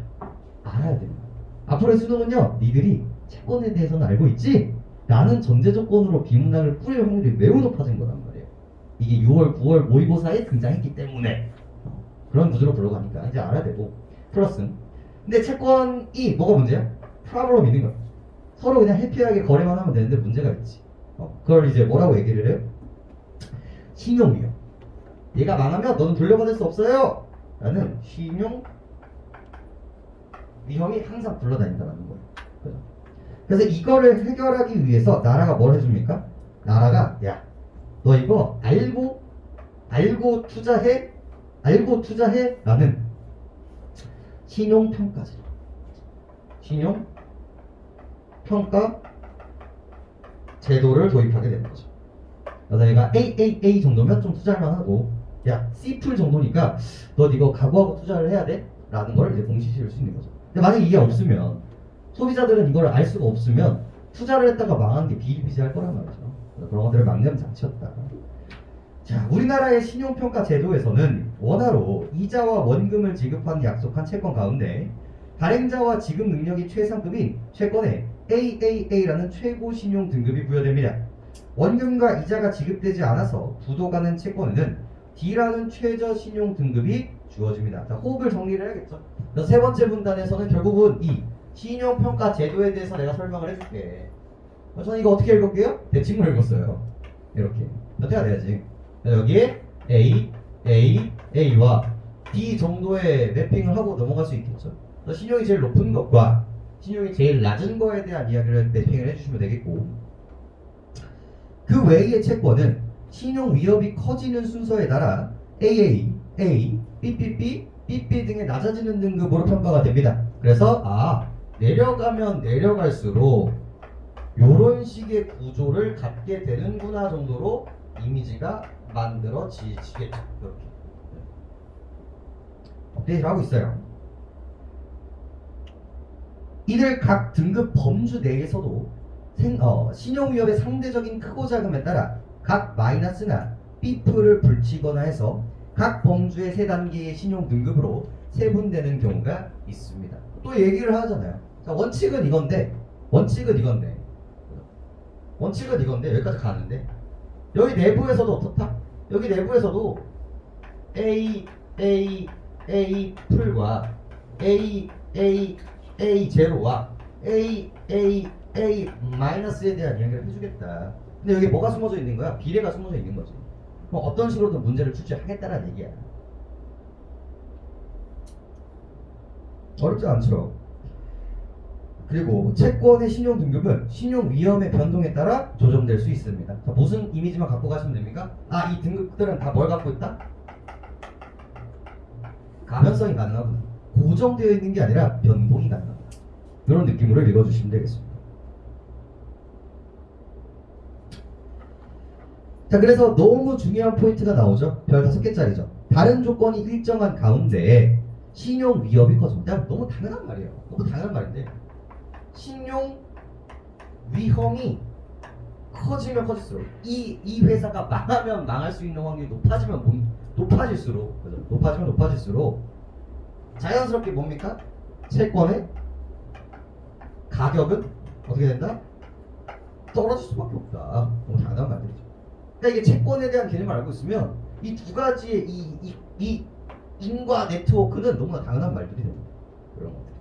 알아야 됩니다. 앞으로의 수능은요, 니들이 채권에 대해서는 알고 있지? 라는 전제 조건으로 비문학을 뿌릴 확률이 매우 높아진 거란 말이에요. 이게 6월, 9월 모의고사에 등장했기 때문에 그런 구조로 불러가니까 이제 알아야 되고. 플러스 근데 채권이 뭐가 문제야? 프로블럼 있는 거야. 서로 그냥 해피하게 거래만 하면 되는데 문제가 있지. 그걸 이제 뭐라고 얘기를 해요? 신용위험. 얘가 망하면 너는 돌려받을 수 없어요 라는 신용 위험이 항상 불러다닌다는 거예요. 그래서 이거를 해결하기 위해서 나라가 뭘 해줍니까? 나라가 야, 너 이거 알고 투자해 라는 신용평가제, 신용평가 제도를 도입하게 되는 거죠. 그래서 얘가 AAA 정도면 좀 투자할만 하고, 야 C풀 정도니까 너 이거 각오하고 투자를 해야 돼 라는 걸 이제 공시실 수 있는 거죠. 근데 만약에 이게 없으면, 소비자들은 이걸 알 수가 없으면 투자를 했다가 망한 게 비일비재할 거란 말이죠. 그런 것들을 막는 장치였다. 자, 우리나라의 신용평가 제도에서는 원화로 이자와 원금을 지급하는 약속한 채권 가운데 발행자와 지급 능력이 최상급인 채권에 AAA라는 최고 신용 등급이 부여됩니다. 원금과 이자가 지급되지 않아서 부도가는 채권에는 D라는 최저 신용 등급이 주어집니다. 자, 호흡을 정리를 해야겠죠. 그래서 세 번째 분단에서는 결국은 이 신용평가 제도에 대해서 내가 설명을 해줄게. 저는 이거 어떻게 읽을게요? 대칭을 읽었어요. 이렇게 어떻게 돼야지. 여기에 A, A, A와 D 정도의 매핑을 하고 넘어갈 수 있겠죠. 그래서 신용이 제일 높은 것과 신용이 제일 낮은 거에 대한 이야기를 매핑을 해주시면 되겠고, 그 외의 채권은 신용 위협이 커지는 순서에 따라 AA, A, BBB, BB 등의 낮아지는 등급으로 평가가 됩니다. 그래서 내려가면 내려갈수록 요런 식의 구조를 갖게 되는구나 정도로 이미지가 만들어지겠죠. 이렇게 업데이트를 하고 있어요. 이들 각 등급 범주 내에서도 신용 위협의 상대적인 크고 작음에 따라 각 마이너스나 B프를 붙이거나 해서 각 범주의 세 단계의 신용 등급으로 세분되는 경우가 있습니다. 또 얘기를 하잖아요. 자, 원칙은 이건데 여기까지 가는데 여기 내부에서도 어떻다? 여기 내부에서도 A 풀과 A 제로와 A 마이너스에 대한 이야기를 해주겠다. 근데 여기 뭐가 숨어져 있는 거야? 비례가 숨어져 있는 거지. 그럼 어떤 식으로든 문제를 출제하겠다는 얘기야. 어렵지 않죠. 그리고 채권의 신용 등급은 신용 위험의 변동에 따라 조정될 수 있습니다. 자, 무슨 이미지만 갖고 가시면 됩니까? 이 등급들은 다 뭘 갖고 있다? 가변성이 가능하구나. 고정되어 있는 게 아니라 변동이 가능하다. 이런 느낌으로 읽어주시면 되겠습니다. 자, 그래서 너무 중요한 포인트가 나오죠. 별 5개짜리죠. 다른 조건이 일정한 가운데 신용 위협이 커집니다. 너무 당연한 말이에요. 너무 당연한 말인데 신용 위험이 커지면 커질수록 이 회사가 망하면 망할 수 있는 확률이 높아질수록 그죠? 높아질수록 자연스럽게 뭡니까? 채권의 가격은 어떻게 된다? 떨어질 수밖에 없다. 너무 당연한 말들이죠. 그러니까 이게 채권에 대한 개념을 알고 있으면 이 두 가지의 이 인과 네트워크는 너무나 당연한 말들이 됩니다. 이런 것들.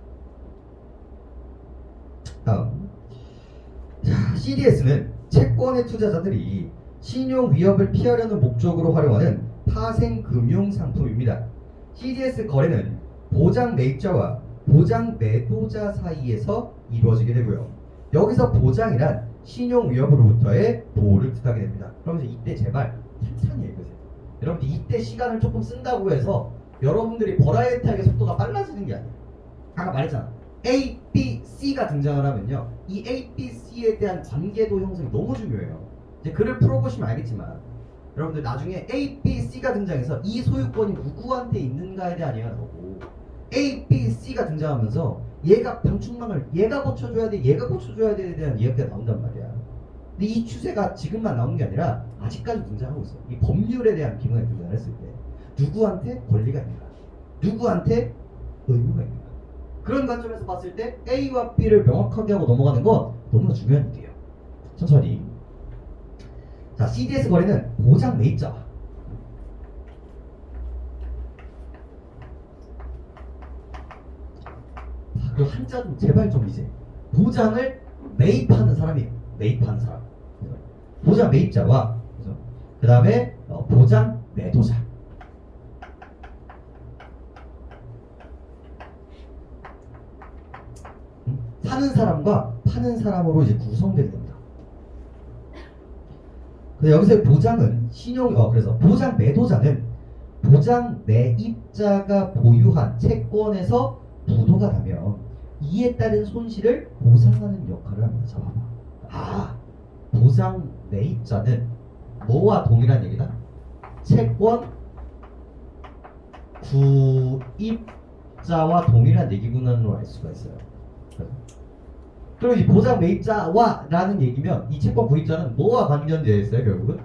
다음. 자, CDS는 채권의 투자자들이 신용 위협을 피하려는 목적으로 활용하는 파생금융 상품입니다. CDS 거래는 보장 매입자와 보장 매도자 사이에서 이루어지게 되고요. 여기서 보장이란 신용 위협으로부터의 보호를 뜻하게 됩니다. 그러면서 이때 제발 천천히 읽으세요. 여러분들 이때 시간을 조금 쓴다고 해서 여러분들이 버라이어티하게 속도가 빨라지는 게 아니에요. 아까 말했잖아. A, B, C가 등장을 하면요. 이 A, B, C에 대한 관계도 형성이 너무 중요해요. 이제 글을 풀어보시면 알겠지만 여러분들 나중에 A, B, C가 등장해서 이 소유권이 누구한테 있는가에 대한 이야기가 나오고 A, B, C가 등장하면서 얘가 방충망을 얘가 고쳐줘야 돼, 얘가 고쳐줘야 돼에 대한 이야기가 나온단 말이야. 근데 이 추세가 지금만 나오는 게 아니라 아직까지 등장하고 있어. 이 법률에 대한 기본에 등장을 했을 때 누구한테 권리가 있는가, 누구한테 의무가 있는가. 그런 관점에서 봤을 때 A와 B를 명확하게 하고 넘어가는 건 너무나 중요한 일이에요. 천천히. 자, CDS 거래는 보장 매입자와 그리고 한자 좀 제발 좀 이제 보장을 매입하는 사람이에요. 매입하는 사람. 보장 매입자와 그 다음에 보장 매도자. 사는 사람과 파는 사람으로 이제 구성되게 됩니다. 그래서 여기서 보장은 그래서 보장 매도자는 보장 매입자가 보유한 채권에서 부도가 나면 이에 따른 손실을 보상하는 역할을 합니다. 잡아봐. 보상 매입자는 뭐와 동일한 얘기다? 채권 구입자와 동일한 얘기구나로 알 수가 있어요. 그리고 이 보상 매입자와 라는 얘기면 이 채권 구입자는 뭐와 관련되어 있어요? 결국은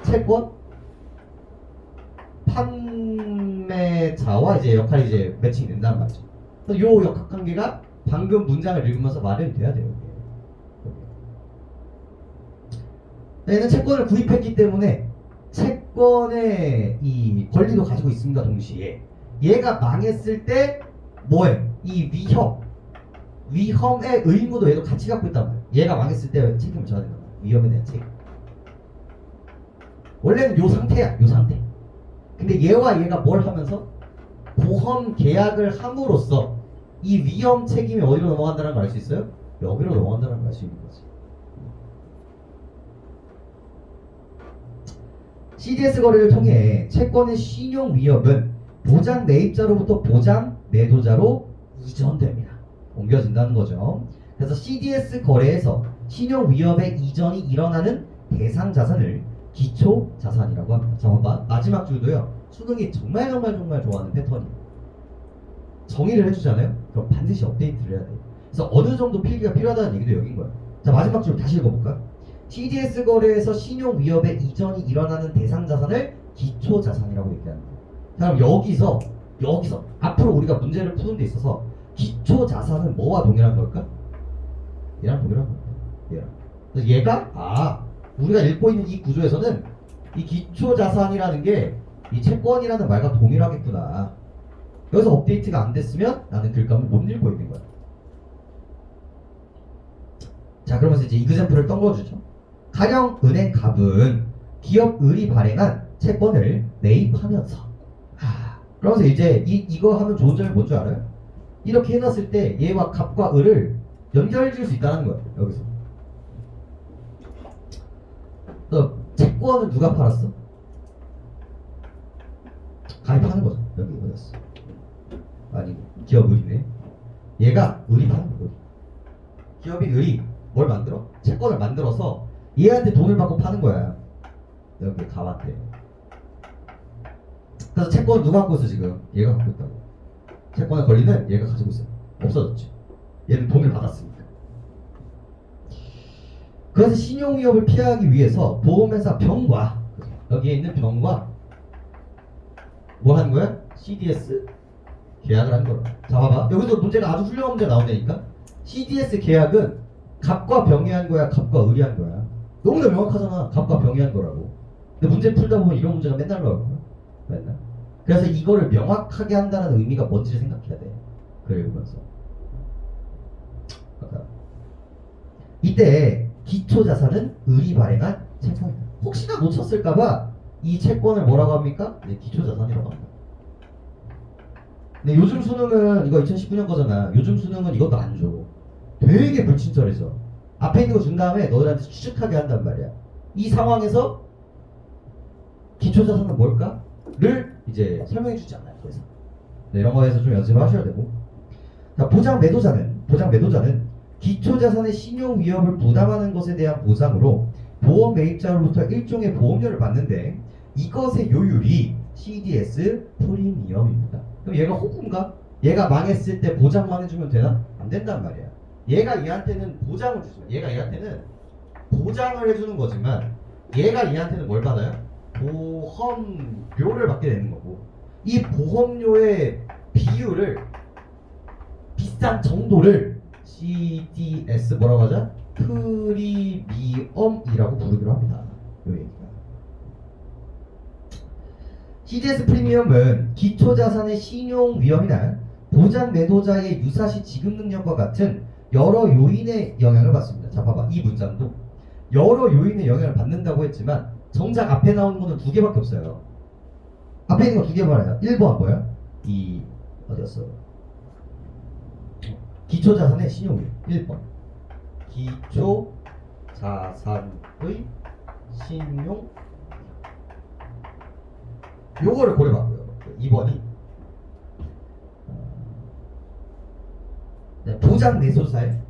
채권 판매자와 이제 역할이 이제 매칭이 된다는 말이죠. 요 역학관계가 방금 문장을 읽으면서 마련이 돼야 돼요. 얘는 채권을 구입했기 때문에 채권의 이 권리도 가지고 있습니다. 동시에 얘가 망했을 때 뭐해? 이 위험의 의무도 얘도 같이 갖고 있단 말이야. 얘가 망했을 때 책임을 져야 된단 말이야. 위험에 대한 책임. 원래는 요 상태야. 요 상태. 근데 얘와 얘가 뭘 하면서 보험 계약을 함으로써 이 위험 책임이 어디로 넘어간다는 걸 알 수 있어요? 여기로 넘어간다는 걸 알 수 있는 거지. CDS 거래를 통해 채권의 신용 위협은 보장 매입자로부터 보장 매도자로 이전됩니다. 옮겨진다는 거죠. 그래서 CDS 거래에서 신용 위협의 이전이 일어나는 대상 자산을 기초 자산이라고 합니다. 잠깐만, 마지막 줄도요. 수능이 정말 좋아하는 패턴이에요. 정의를 해주잖아요. 그럼 반드시 업데이트를 해야 돼요. 그래서 어느 정도 필기가 필요하다는 얘기도 여긴 거예요. 자, 마지막 줄 다시 읽어볼까? CDS 거래에서 신용 위협의 이전이 일어나는 대상 자산을 기초 자산이라고 얘기합니다. 자, 그럼 여기서 앞으로 우리가 문제를 푸는 데 있어서 기초 자산은 뭐와 동일한 걸까? 얘랑 동일한 겁니다. 얘랑. 그래서 얘가 우리가 읽고 있는 이 구조에서는 이 기초 자산이라는 게 이 채권이라는 말과 동일하겠구나. 여기서 업데이트가 안 됐으면 나는 글감을 못 읽고 있는 거야. 자, 그러면서 이제 이그샘플을 떠올려주죠. 가령 은행 갑은 기업 을이 발행한 채권을 매입하면서 그러면서 이제 이거 하면 좋은 점이 뭔 줄 알아요? 이렇게 해놨을 때 얘와 갑과 을을 연결지을 수 있다는 거예요. 여기서 채권을 누가 팔았어? 가입하는 거죠. 여기 어디였어? 아니, 기업 을이네. 얘가 을이 파는 거고, 기업인 을이 뭘 만들어? 채권을 만들어서 얘한테 돈을 받고 파는 거야. 여기 갑한테. 그래서 채권을 누가 갖고 있어 지금? 얘가 갖고 있다고. 채권의 권리는 얘가 가지고 있어. 없어졌지. 얘는 돈을 받았으니까. 그래서 신용 위협을 피하기 위해서 보험회사 병과 여기에 있는 병과 뭐 하는 거야? CDS 계약을 하는 거야. 자, 봐봐. 여기서 문제가 아주 훌륭한 문제가 나오다니까. CDS 계약은 갑과 병이 한 거야, 갑과 을이 한 거야. 너무나 명확하잖아. 갑과 병이 한 거라고. 근데 문제 풀다 보면 이런 문제가 맨날 나오거든. 맨날. 그래서 이거를 명확하게 한다는 의미가 뭔지를 생각해야 돼. 그래, 읽으면서. 이때 기초자산은 을이 발행한 채권이다. 혹시나 놓쳤을까봐 이 채권을 뭐라고 합니까? 네, 기초자산이라고 합니다. 근데 요즘 수능은 이거 2019년 거잖아. 요즘 수능은 이것도 안 줘. 되게 불친절해져. 앞에 있는 거 준 다음에 너희한테 추측하게 한단 말이야. 이 상황에서 기초자산은 뭘까?를 이제 설명해 주지 않아요. 더 이상. 네, 이런 거에서 좀 연습을 하셔야 되고. 자, 보장 매도자는 기초자산의 신용 위협을 부담하는 것에 대한 보상으로 보험 매입자로부터 일종의 보험료를 받는데 이것의 요율이 CDS 프리미엄입니다. 그럼 얘가 호구인가? 얘가 망했을 때 보장만 해주면 되나? 안 된단 말이야. 얘가 얘한테는 보장을 주지만 얘가 얘한테는 보장을 해주는 거지만 얘가 얘한테는 뭘 받아요? 보험료를 받게 되는 거고 이 보험료의 비율을 비싼 정도를 CDS 뭐라고 하자? 프리미엄이라고 부르기로 합니다. 요 얘기가. CDS 프리미엄은 기초자산의 신용 위험이나 보장 매도자의 유사시 지급 능력과 같은 여러 요인의 영향을 받습니다. 자, 봐봐. 이 문장도 여러 요인의 영향을 받는다고 했지만 정작 앞에 나오는 거는 두 개밖에 없어요. 앞에 있는 거 두 개 말해요. 1번 뭐야? 어디였어? 기초자산의 신용 위험. 1번. 기초자산의 신용 요거를 고려봤고요. 2번이 보장 매도사의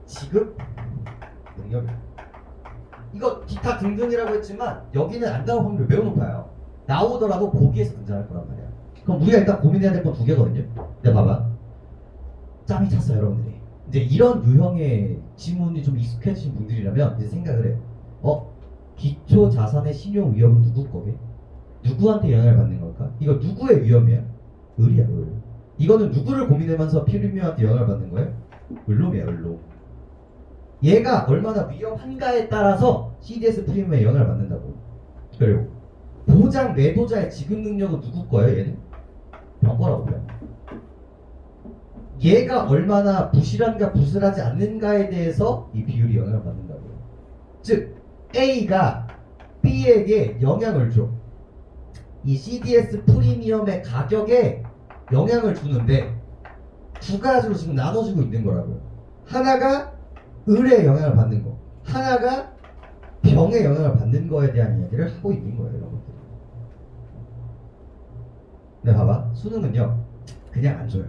지급 능력. 이거 기타 등등이라고 했지만 여기는 안 나올 확률이 매우 높아요. 나오더라도 보기에서 등장할 거란 말이야. 그럼 우리가 일단 고민해야 될 건 두 개거든요. 근데 봐봐. 짬이 찼어요, 여러분들이. 이제 이런 유형의 지문이 좀 익숙해지신 분들이라면 이제 생각을 해요. 기초 자산의 신용 위협은 누구 거게? 누구한테 영향을 받는 걸까? 이거 누구의 위험이야? 을이야, 을. 이거는 누구를 고민하면서 프리미엄한테 영향을 받는 거예요? 을놈이야, 을놈. 얘가 얼마나 위험한가에 따라서 CDS 프리미엄에 영향을 받는다고. 그리고 보장 매도자의 지급 능력은 누구 거예요? 얘는 병 거라고 봐요. 얘가 얼마나 부실한가 부실하지 않는가에 대해서 이 비율이 영향을 받는다고요. 즉 A가 B에게 영향을 줘. 이 CDS 프리미엄의 가격에 영향을 주는데 두 가지로 지금 나눠지고 있는 거라고요. 하나가 을의 영향을 받는 거, 하나가 병의 영향을 받는 거에 대한 이야기를 하고 있는 거예요, 여러분들. 근데 봐봐, 수능은요 그냥 안 줘요.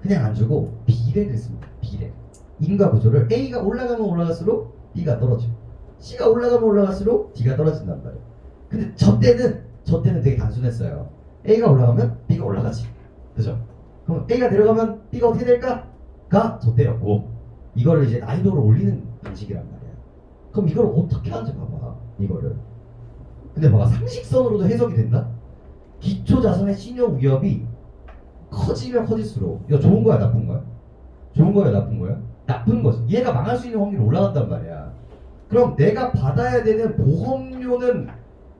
그냥 안 주고 비례를 씁니다. 비례. 인과 구조를 A가 올라가면 올라갈수록 B가 떨어지고 C가 올라가면 올라갈수록 D가 떨어진단 말이에요. 근데 저 때는 되게 단순했어요. A가 올라가면 B가 올라가지. 그죠? 그럼 A가 내려가면 B가 어떻게 될까?가 저 때였고, 이거를 이제 난이도를 올리는 방식이란 말이야. 그럼 이걸 어떻게 하는지 봐봐. 이거를. 근데 봐봐, 상식선으로도 해석이 된다? 기초자산의 신용 위협이 커지면 커질수록 이거 좋은 거야 나쁜 거야? 좋은 거야 나쁜 거야? 나쁜 거지. 얘가 망할 수 있는 확률이 올라간단 말이야. 그럼 내가 받아야 되는 보험료는,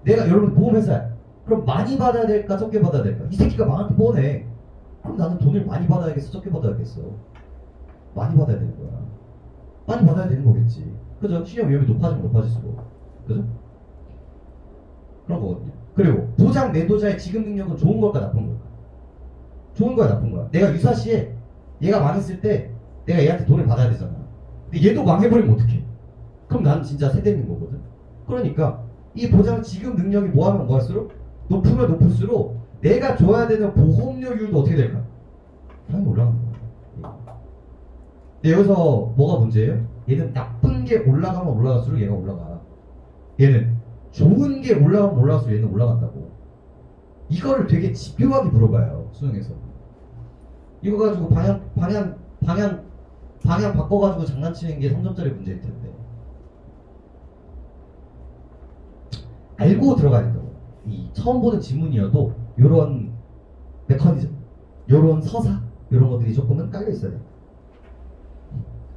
내가 여러분 보험회사야. 그럼 많이 받아야 될까 적게 받아야 될까? 이 새끼가 망할 게 뻔해. 그럼 나는 돈을 많이 받아야겠어 적게 받아야겠어? 많이 받아야 되는 거야. 많이 받아야 되는 거겠지. 그죠? 신용 위험이 높아지면 높아질수록. 그죠? 그런 거거든요. 그리고 보장 매도자의 지급 능력은 좋은 걸까 나쁜 걸까? 좋은 거야 나쁜 거야? 내가 유사시에 얘가 망했을 때 내가 얘한테 돈을 받아야 되잖아. 근데 얘도 망해버리면 어떡해? 그럼 난 진짜 세대는 거거든. 그러니까 이 보장 지급 능력이 뭐하면 뭐할수록 높으면 높을수록 내가 줘야 되는 보험료율도 어떻게 될까? 당연히 올라가는 거야. 근데 여기서 뭐가 문제예요? 얘는 나쁜 게 올라가면 올라갈수록 얘가 올라가. 얘는 좋은 게 올라가면 올라갈수록 얘는 올라간다고. 이거를 되게 집요하게 물어봐요 수능에서. 이거 가지고 방향 바꿔가지고 장난치는 게 3점짜리 문제일 텐데. 알고 들어가야 된다고. 이 처음 보는 지문이어도 요런 메커니즘, 요런 서사, 요런 것들이 조금은 깔려 있어야 돼.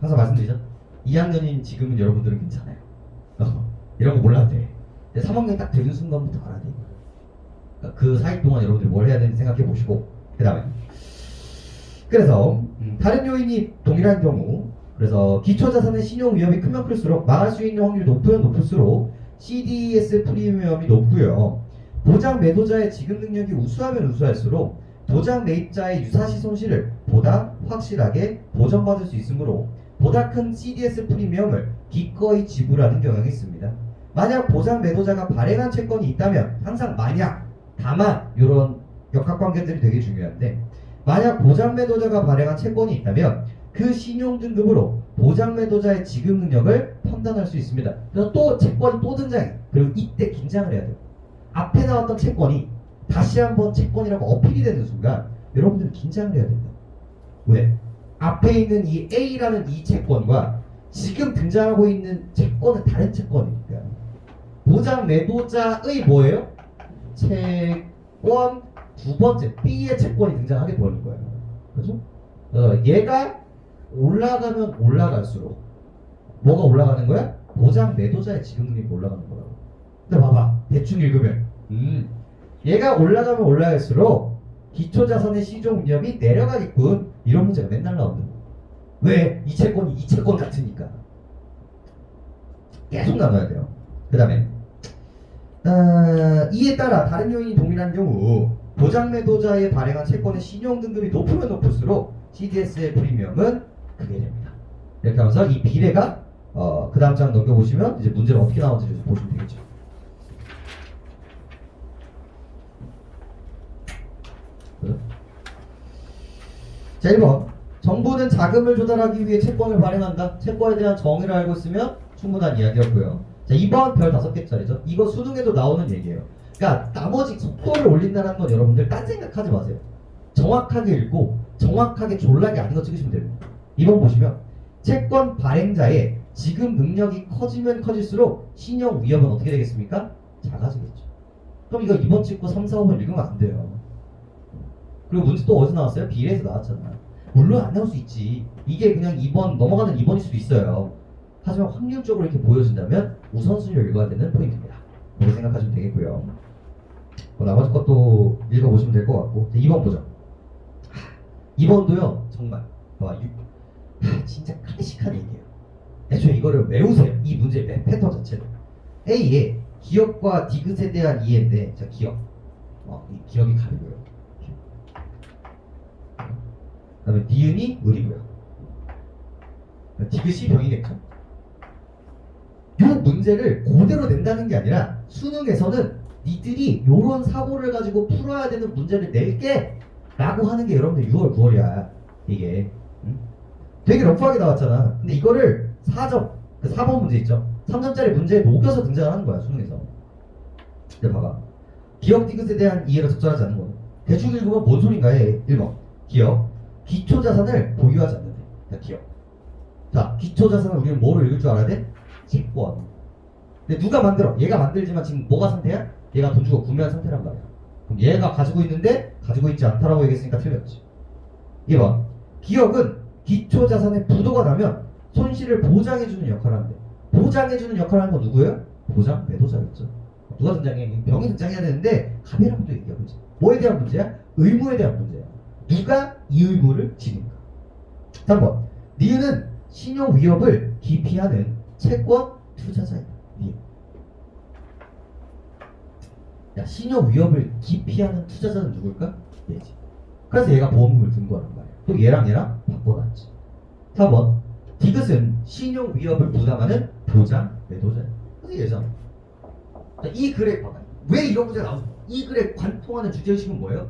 항상 말씀드리죠. 2학년인 지금은 여러분들은 괜찮아요. 이런 거 몰라도 돼. 근데 3학년이 딱 되는 순간부터 알아야 돼. 그러니까 그 사이 동안 여러분들이 뭘 해야 되는지 생각해 보시고, 그 다음에 그래서 다른 요인이 동일한 경우, 그래서 기초자산의 신용 위험이 크면 클수록 망할 수 있는 확률이 높으면 높을수록 CDS 프리미엄이 높고요. 보장 매도자의 지급 능력이 우수하면 우수할수록 보장 매입자의 유사시 손실을 보다 확실하게 보전받을 수 있으므로 보다 큰 CDS 프리미엄을 기꺼이 지불하는 경향이 있습니다. 만약 보장 매도자가 발행한 채권이 있다면, 항상 만약, 다만 이런 역학관계들이 되게 중요한데, 만약 보장 매도자가 발행한 채권이 있다면 그 신용 등급으로 보장 매도자의 지급 능력을 판단할 수 있습니다. 그래서 또 채권이 또 등장해. 그리고 이때 긴장을 해야 돼요. 앞에 나왔던 채권이 다시 한번 채권이라고 어필이 되는 순간 여러분들은 긴장을 해야 된다. 왜? 앞에 있는 이 A라는 이 채권과 지금 등장하고 있는 채권은 다른 채권이니까. 보장 매도자의 뭐예요? 채권 두 번째 B의 채권이 등장하게 되는 거예요. 그죠? 얘가 올라가면 올라갈수록 뭐가 올라가는 거야? 보장 매도자의 지급 능력이 올라가는 거라고. 근데 봐봐, 대충 읽으면 얘가 올라가면 올라갈수록 기초자산의 시종 위험이 내려가겠군. 이런 문제가 맨날 나오는 거야. 왜? 이 채권이 이 채권 같으니까. 계속 나눠야 돼요. 그 다음에 이에 따라 다른 요인이 동일한 경우 보장 매도자의 발행한 채권의 신용 등급이 높으면 높을수록 CDS의 프리미엄은 크게 됩니다. 이렇게 하면서 이 비례가 그 다음 장 넘겨보시면 이제 문제가 어떻게 나오는지 보시면 되겠죠. 자, 1번. 정부는 자금을 조달하기 위해 채권을 발행한다. 채권에 대한 정의를 알고 있으면 충분한 이야기였고요. 자, 2번 별 5개짜리죠. 이거 수능에도 나오는 얘기예요. 그러니까 나머지 속도를 올린다는 건 여러분들 딴 생각하지 마세요. 정확하게 읽고 정확하게 졸라게 아닌 거 찍으시면 됩니다. 2번 보시면 채권 발행자의 지급 능력이 커지면 커질수록 신용 위험은 어떻게 되겠습니까? 작아지겠죠. 그럼 이거 2번 찍고 3, 4, 5번 읽으면 안 돼요. 그리고 문제 또 어디서 나왔어요? 비례에서 나왔잖아. 물론 안 나올 수 있지. 이게 그냥 2번 넘어가는 2번일 수도 있어요. 하지만 확률적으로 이렇게 보여준다면 우선순위를 읽어야 되는 포인트입니다. 그렇게 생각하시면 되겠고요. 나머지 것도 읽어보시면 될 것 같고. 2번 보죠. 2번도요 정말 진짜 클래식한 얘기예요. 애초에 이거를 외우세요. 이 문제의 패턴 자체를. A에 기억과 디귿에 대한 이해인데, 자 기억, 이 기억이 가리고요. 그다음에 니은이 을이고요. 디귿이 병이겠죠. 이 문제를 그대로 낸다는 게 아니라 수능에서는 니들이 요런 사고를 가지고 풀어야 되는 문제를 낼게 라고 하는 게 여러분들 6월 9월이야 이게. 응? 되게 러프하게 나왔잖아. 근데 이거를 4점, 그 4번 문제 있죠, 3점짜리 문제에 녹여서 등장하는 거야 수능에서. 근데 봐봐, 기억 디귿에 대한 이해가 적절하지 않는 거는 대충 읽으면 뭔 소린가 해. 1번 기억, 기초자산을 보유하지 않는데. 자 기억, 자 기초자산을 우리는 뭐로 읽을 줄 알아야 돼? 채권. 근데 누가 만들어? 얘가 만들지만 지금 뭐가 상태야? 얘가 돈 주고 구매한 상태란 말이야. 그럼 얘가 가지고 있는데 가지고 있지 않다라고 얘기했으니까 틀렸지. 2번 기억은 기초자산의 부도가 나면 손실을 보장해주는 역할을 하는데, 보장해주는 역할을 하는 건 누구예요? 보장 매도자였죠. 누가 등장해? 병이 등장해야 되는데 가베라고도 얘기하고 있지. 뭐에 대한 문제야? 의무에 대한 문제야. 누가 이 의무를 지닌가? 3번 니은은 신용 위협을 기피하는 채권 투자자야. 니은. 야, 신용 위협을 기피하는 투자자는 누굴까? 얘지. 그래서 얘가 보험금을 든 거란 말이야. 또 얘랑 바꿔놨지. 4번 디귿은 신용 위협을 부담하는 보장 매도자야. 그래서 얘잖아. 이 글에 봐봐. 왜 이런 문제가 나오죠? 이 글에 관통하는 주제의식은 뭐예요?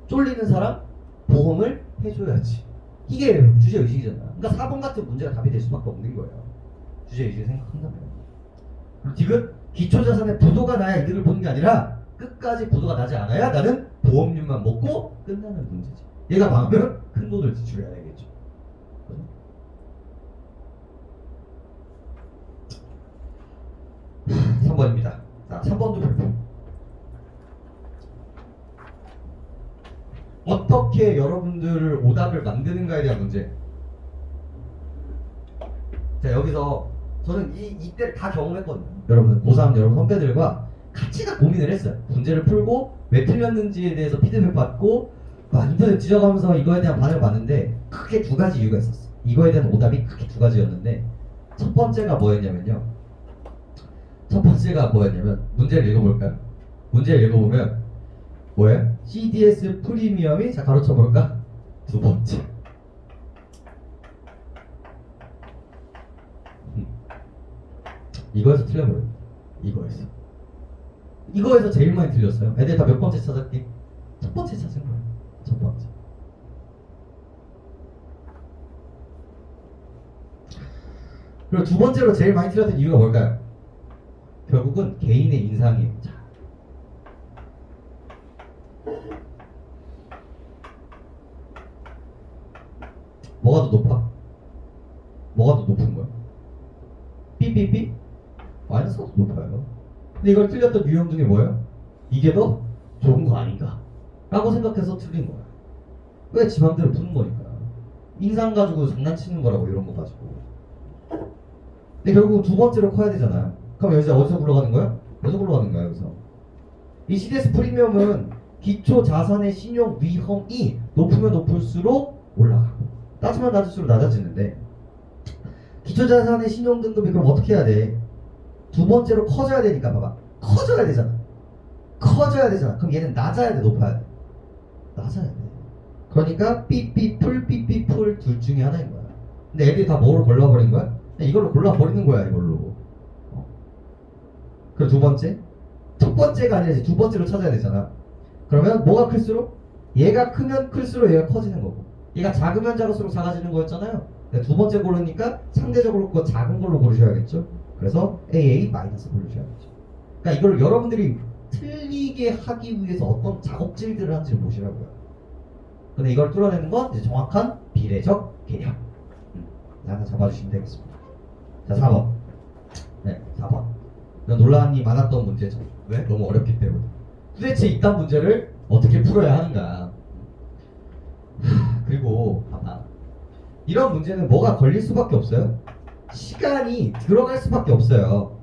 쫄리는 사람 보험을 해줘야지. 이게 주제의식이잖아. 그러니까 4번 같은 문제가 답이 될 수밖에 없는 거예요. 주제의식을 생각한다면. 그리고 디귿, 기초자산의 부도가 나야 이득을 보는 게 아니라 끝까지 부도가 나지 않아야 나는 보험료만 먹고 끝나는 문제지. 얘가 망하면 큰 돈을 지출해야 되겠죠. 3번입니다. 자, 3번도 별표. 어떻게 여러분들을 오답을 만드는가에 대한 문제. 자, 여기서 저는 이때를 다 경험했거든요. 여러분 고3 여러분 선배들과 같이 다 고민을 했어요. 문제를 풀고 왜 틀렸는지에 대해서 피드백 받고 막 인터넷 뒤져가면서 이거에 대한 반응을 봤는데 크게 두 가지 이유가 있었어. 이거에 대한 오답이 크게 두 가지였는데, 첫 번째가 뭐였냐면 문제를 읽어볼까요? 문제를 읽어보면 뭐예요? CDS 프리미엄이, 자 가로쳐볼까? 두 번째. 이거에서 틀려버려요. 이거에서 제일 많이 틀렸어요. 애들 다 몇 번째 찾았기? 첫 번째 찾은 거예요. 첫 번째. 그리고 두 번째로 제일 많이 틀렸던 이유가 뭘까요? 결국은 개인의 인상이에요. 자, 뭐가 더 높아? 뭐가 더 높은 거야? 삐삐삐? 마이너스가 더 높아요. 근데 이걸 틀렸던 유형 중에 뭐예요? 이게 더 좋은 거 아닌가? 라고 생각해서 틀린 거야. 왜 지 맘대로 푸는 거니까. 인상 가지고 장난치는 거라고, 이런 거 가지고. 근데 결국 두 번째로 커야 되잖아요. 그럼 여기서 어디서 굴러가는 거야? 어디서 굴러가는 거야 여기서? 이 CDS 프리미엄은 기초 자산의 신용 위험이 높으면 높을수록 올라가고 낮으면 낮을수록 낮아지는데, 기초 자산의 신용 등급이 그럼 어떻게 해야 돼? 두 번째로 커져야 되니까 봐봐. 커져야 되잖아. 그럼 얘는 낮아야 돼, 높아야 돼? 낮아야 돼. 그러니까 삐삐풀 둘 중에 하나인 거야. 근데 애들이 다 뭐로 골라버린 거야? 이걸로 골라버리는 거야, 이걸로. 그리고 두 번째? 첫 번째가 아니라 두 번째로 찾아야 되잖아. 그러면 뭐가 클수록? 얘가 크면 클수록 얘가 커지는 거고, 얘가 작으면 작을수록 작아지는 거였잖아요. 두 번째 고르니까 상대적으로 그 작은 걸로 고르셔야겠죠. 그래서 AA 마이너스 고르셔야겠죠. 그러니까 이걸 여러분들이 틀리게 하기 위해서 어떤 작업질들을 하는지를 보시라고요. 근데 이걸 뚫어내는 건 이제 정확한 비례적 개념. 하나 잡아주시면 되겠습니다. 자, 4번. 네, 4번. 논란이 많았던 문제죠. 왜? 너무 어렵기 때문에. 도대체 이딴 문제를 어떻게 풀어야 하는가. 그리고 봐봐. 이런 문제는 뭐가 걸릴 수밖에 없어요. 시간이 들어갈 수밖에 없어요.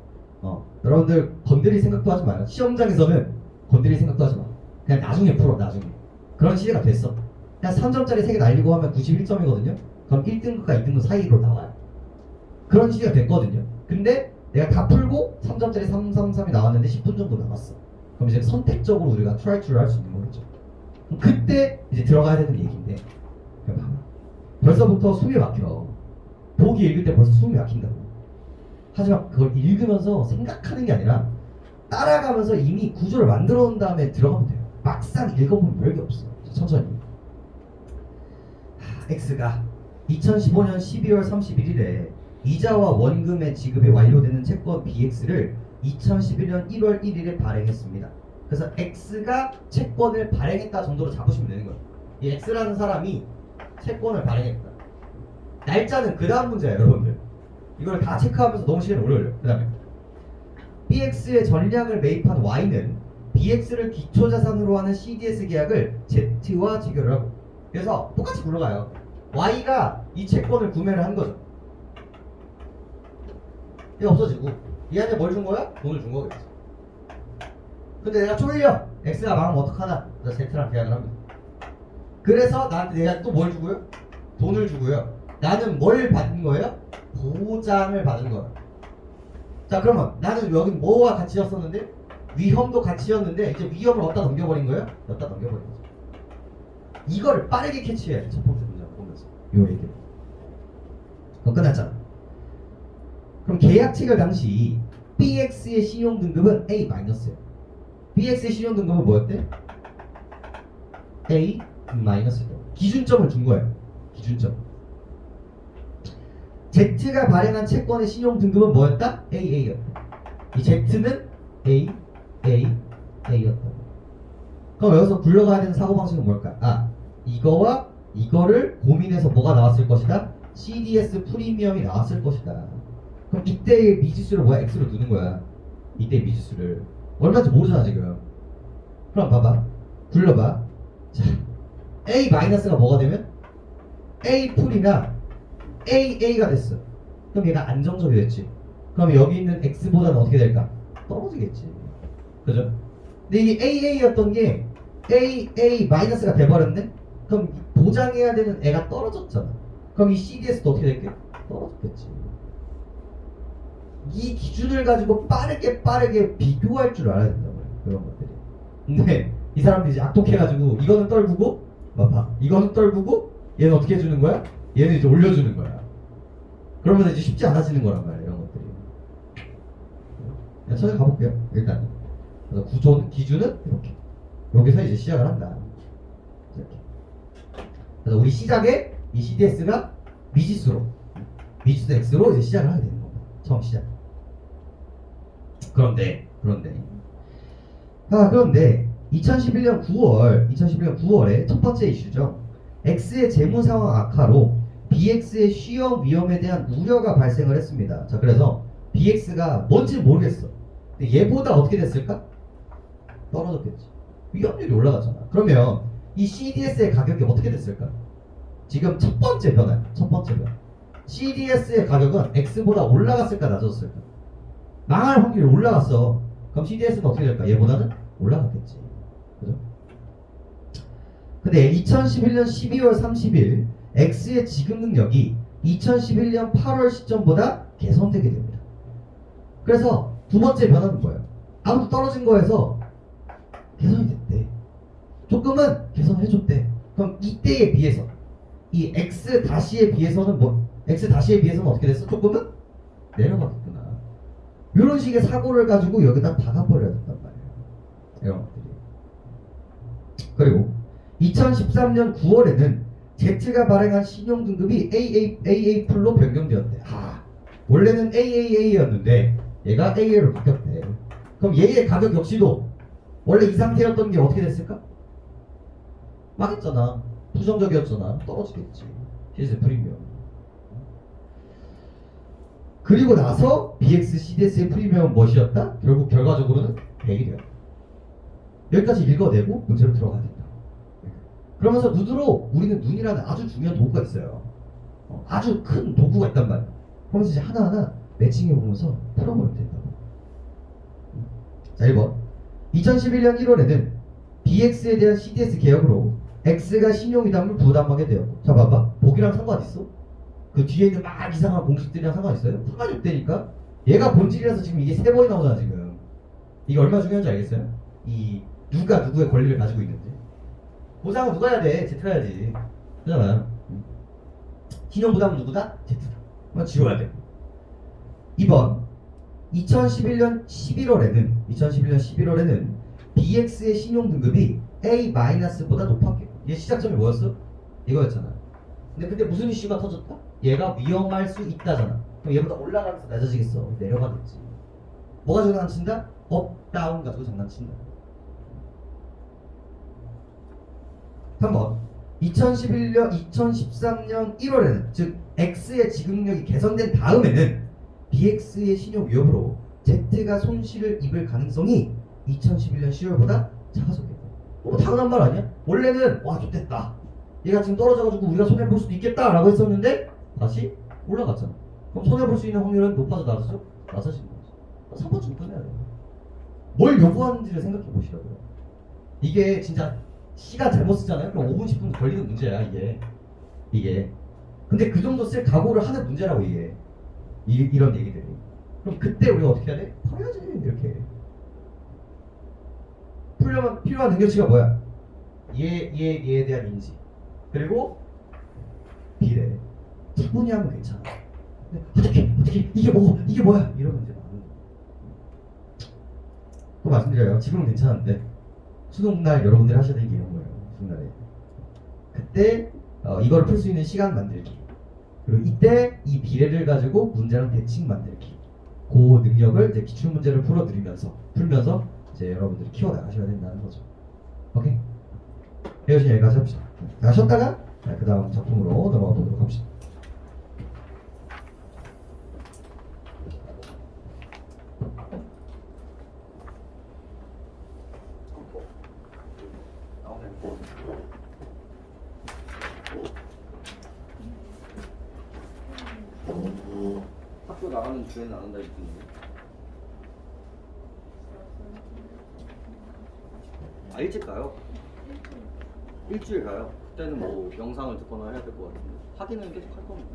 여러분들 건드릴 생각도 하지 마요. 시험장에서는 건드릴 생각도 하지 마. 그냥 나중에 풀어, 나중에. 그런 시대가 됐어. 그냥 3점짜리 3개 날리고 하면 91점이거든요. 그럼 1등급과 2등급 사이로 나와요. 그런 시대가 됐거든요. 근데 내가 다 풀고 3점짜리 333이 나왔는데 10분 정도 남았어. 그럼 이제 선택적으로 우리가 트라이출을 할 수 있는 거겠죠. 그때 이제 들어가야 되는 얘기인데 벌써부터 숨이 막혀. 보기 읽을 때 벌써 숨이 막힌다고. 하지만 그걸 읽으면서 생각하는 게 아니라 따라가면서 이미 구조를 만들어 놓은 다음에 들어가면 돼요. 막상 읽어보면 별게 없어. 천천히. X가 2015년 12월 31일에 이자와 원금의 지급이 완료되는 채권 BX를 2011년 1월 1일에 발행했습니다. 그래서 X가 채권을 발행했다 정도로 잡으시면 되는 거예요. 이 X라는 사람이 채권을 발행했다. 날짜는 그 다음 문제예요, 여러분들. 이걸 다 체크하면서 너무 시간이 오래 걸려요. 그 다음에 BX의 전량을 매입한 Y는 BX를 기초자산으로 하는 CDS 계약을 Z와 체결을 하고, 그래서 똑같이 굴러가요. Y가 이 채권을 구매를 한 거죠. 이게 없어지고 얘한테 뭘 준 거야? 돈을 준 거겠지. 근데 내가 쫄려. X가 망하면 어떡하나? 그래서 Z랑 계약을 합니다. 그래서 나한테 내가 또 뭘 주고요? 돈을 주고요. 나는 뭘 받은 거예요? 보장을 받은 거예요. 자, 그러면 나는 여기 뭐와 같이였었는데 위험도 같이였는데 이제 위험을 어디다 넘겨버린 거예요? 여기다 넘겨버린 거죠. 이거를 빠르게 캐치해야 돼. 첫 번째 문장 보면서 요 얘기. 그럼 끝났잖아. 그럼 계약 체결 당시 BX의 신용 등급은 A-예요. BX의 신용 등급은 뭐였대? A-. 기준점을 준 거예요. 기준점. Z가 발행한 채권의 신용 등급은 뭐였다? AA였다. 이 Z는 A였다. 그럼 여기서 굴러가야 되는 사고방식은 뭘까? 이거와 이거를 고민해서 뭐가 나왔을 것이다? CDS 프리미엄이 나왔을 것이다. 그럼 이때의 미지수를 뭐야? X로 두는 거야. 이때의 미지수를. 얼마인지 모르잖아 지금. 그럼 봐봐. 굴려봐. 자, A-가 뭐가 되면? A 풀이나 AA가 됐어. 그럼 얘가 안정적이 됐지. 그럼 여기 있는 X보다는 어떻게 될까? 떨어지겠지. 그죠? 근데 이 AA였던 게 AA-가 돼버렸네? 그럼 보장해야 되는 애가 떨어졌잖아. 그럼 이 CDS도 어떻게 될게? 떨어졌겠지. 이 기준을 가지고 빠르게 비교할 줄 알아야 된다고요. 그런 것들이. 근데 이 사람들이 이제 악독해가지고 이거는 떨구고 봐봐. 이거는 떨구고 얘는 어떻게 해주는 거야? 얘는 이제 올려주는 거야. 그러면 이제 쉽지 않아지는 거란 말이야, 이런 것들이. 그냥 천천히 가볼게요, 일단. 그래서 기준은 이렇게. 여기서 이제 시작을 한다. 이렇게. 그래서 우리 시작에 이 CDS가 미지수 X로 이제 시작을 하게 되는 겁니다. 처음 시작. 그런데 2011년 9월에 첫 번째 이슈죠. X의 재무 상황 악화로 BX의 시험 위험에 대한 우려가 발생을 했습니다. 자, 그래서 BX가 뭔지 모르겠어. 근데 얘보다 어떻게 됐을까? 떨어졌겠지. 위험률이 올라갔잖아. 그러면 이 CDS의 가격이 어떻게 됐을까? 지금 첫 번째 변화. CDS의 가격은 X보다 올라갔을까, 낮아졌을까? 망할 확률이 올라갔어. 그럼 CDS는 어떻게 될까? 얘보다는 올라갔겠지. 그죠? 근데 2011년 12월 30일 X의 지급 능력이 2011년 8월 시점보다 개선되게 됩니다. 그래서 두 번째 변화는 뭐예요? 아무도 떨어진 거에서 개선이 됐대. 조금은 개선해줬대. 그럼 이때에 비해서 이 X 다시에 비해서는 어떻게 됐어? 조금은 내려갔구나. 이런 식의 사고를 가지고 여기다 박아버려야 된단 말이에요. 이런 것들이. 그리고 2013년 9월에는 Z가 발행한 신용등급이 AA 풀로 변경되었대. 원래는 AAA였는데 얘가 AA로 바뀌었대. 그럼 얘의 가격 역시도 원래 이 상태였던 게 어떻게 됐을까? 망했잖아. 부정적이었잖아. 떨어지겠지. CDS 프리미엄. 그리고 나서 BX CDS의 프리미엄은 무엇이었다? 결국 결과적으로는 100이래요. 여기까지 읽어내고 문제로 들어가야 된다. 그러면서 눈으로 우리는 눈이라는 아주 중요한 도구가 있어요. 아주 큰 도구가 있단 말이야. 그러면서 이제 하나하나 매칭해 보면서 풀어보면 된다고. 자, 1번. 2011년 1월에는 BX에 대한 CDS 개혁으로 X가 신용위담을 부담하게 되었고, 자 봐봐, 보기랑 상관 있어? 그 뒤에 있는 막 이상한 공식들이랑 상관 있어요? 상관이 없다니까. 얘가 본질이라서 지금 이게 3번이 나오잖아 지금. 이게 얼마나 중요한지 알겠어요? 이 누가 누구의 권리를 가지고 있는지. 보상은 누가 해야 돼? Z가 해야지. 그잖아요. 신용부담은 누구다? Z다. 그만 지워야 돼. 2번. 2011년 11월에는 BX의 신용 등급이 A-보다 높았게. 얘 시작점이 뭐였어? 이거였잖아. 근데 무슨 이슈가 터졌다? 얘가 위험할 수 있다잖아. 그럼 얘보다 올라가면서 낮아지겠어. 내려가겠지. 뭐가 장난친다? 업, 다운 가지고 장난친다. 3번. 2013년 1월에는 즉 X의 지급력이 개선된 다음에는 BX의 신용 위협으로 Z가 손실을 입을 가능성이 2011년 10월보다 작아졌겠다. 당연한 말 아니야? 원래는 와 좋겠다. 얘가 지금 떨어져가지고 우리가 손해볼 수도 있겠다라고 했었는데 다시 올라갔잖아. 그럼 손해볼 수 있는 확률은 높아져 낮아져? 낮아지는 거지. 3번 중간해야 돼. 뭘 요구하는지를 생각해 보시라고요. 이게 진짜 시간 잘못 쓰잖아요. 그럼 5분 10분 걸리는 문제야 이게. 근데 그 정도 쓸 각오를 하는 문제라고 이게. 이런 얘기들이. 그럼 그때 우리가 어떻게 해야 돼? 풀어야지 이렇게. 풀려면 필요한 능력치가 뭐야? 얘에 대한 인지. 그리고 비례. 차분히 하면 괜찮아. 어떻게 이게 뭐야? 이러면 이제 많은. 또 말씀드려요. 지금은 괜찮은데 수능날 여러분들이 하셔야 되는 게 이런 거예요. 수능날에. 그때 이걸 풀 수 있는 시간 만들기. 그리고 이때 이 비례를 가지고 문제랑 대칭 만들기. 그 능력을 이제 기출 문제를 풀면서 이제 여러분들이 키워나가셔야 된다는 거죠. 오케이? 배우신 여기까지 합시다. 자, 쉬었다가 그 다음 작품으로 넘어가 보도록 합시다. 학교 나가는 주에는 안 한다 했는데. 일찍 가요. 일주일 가요. 그때는 뭐 영상을 듣거나 해야 될 것 같은데 확인은 계속 할 겁니다.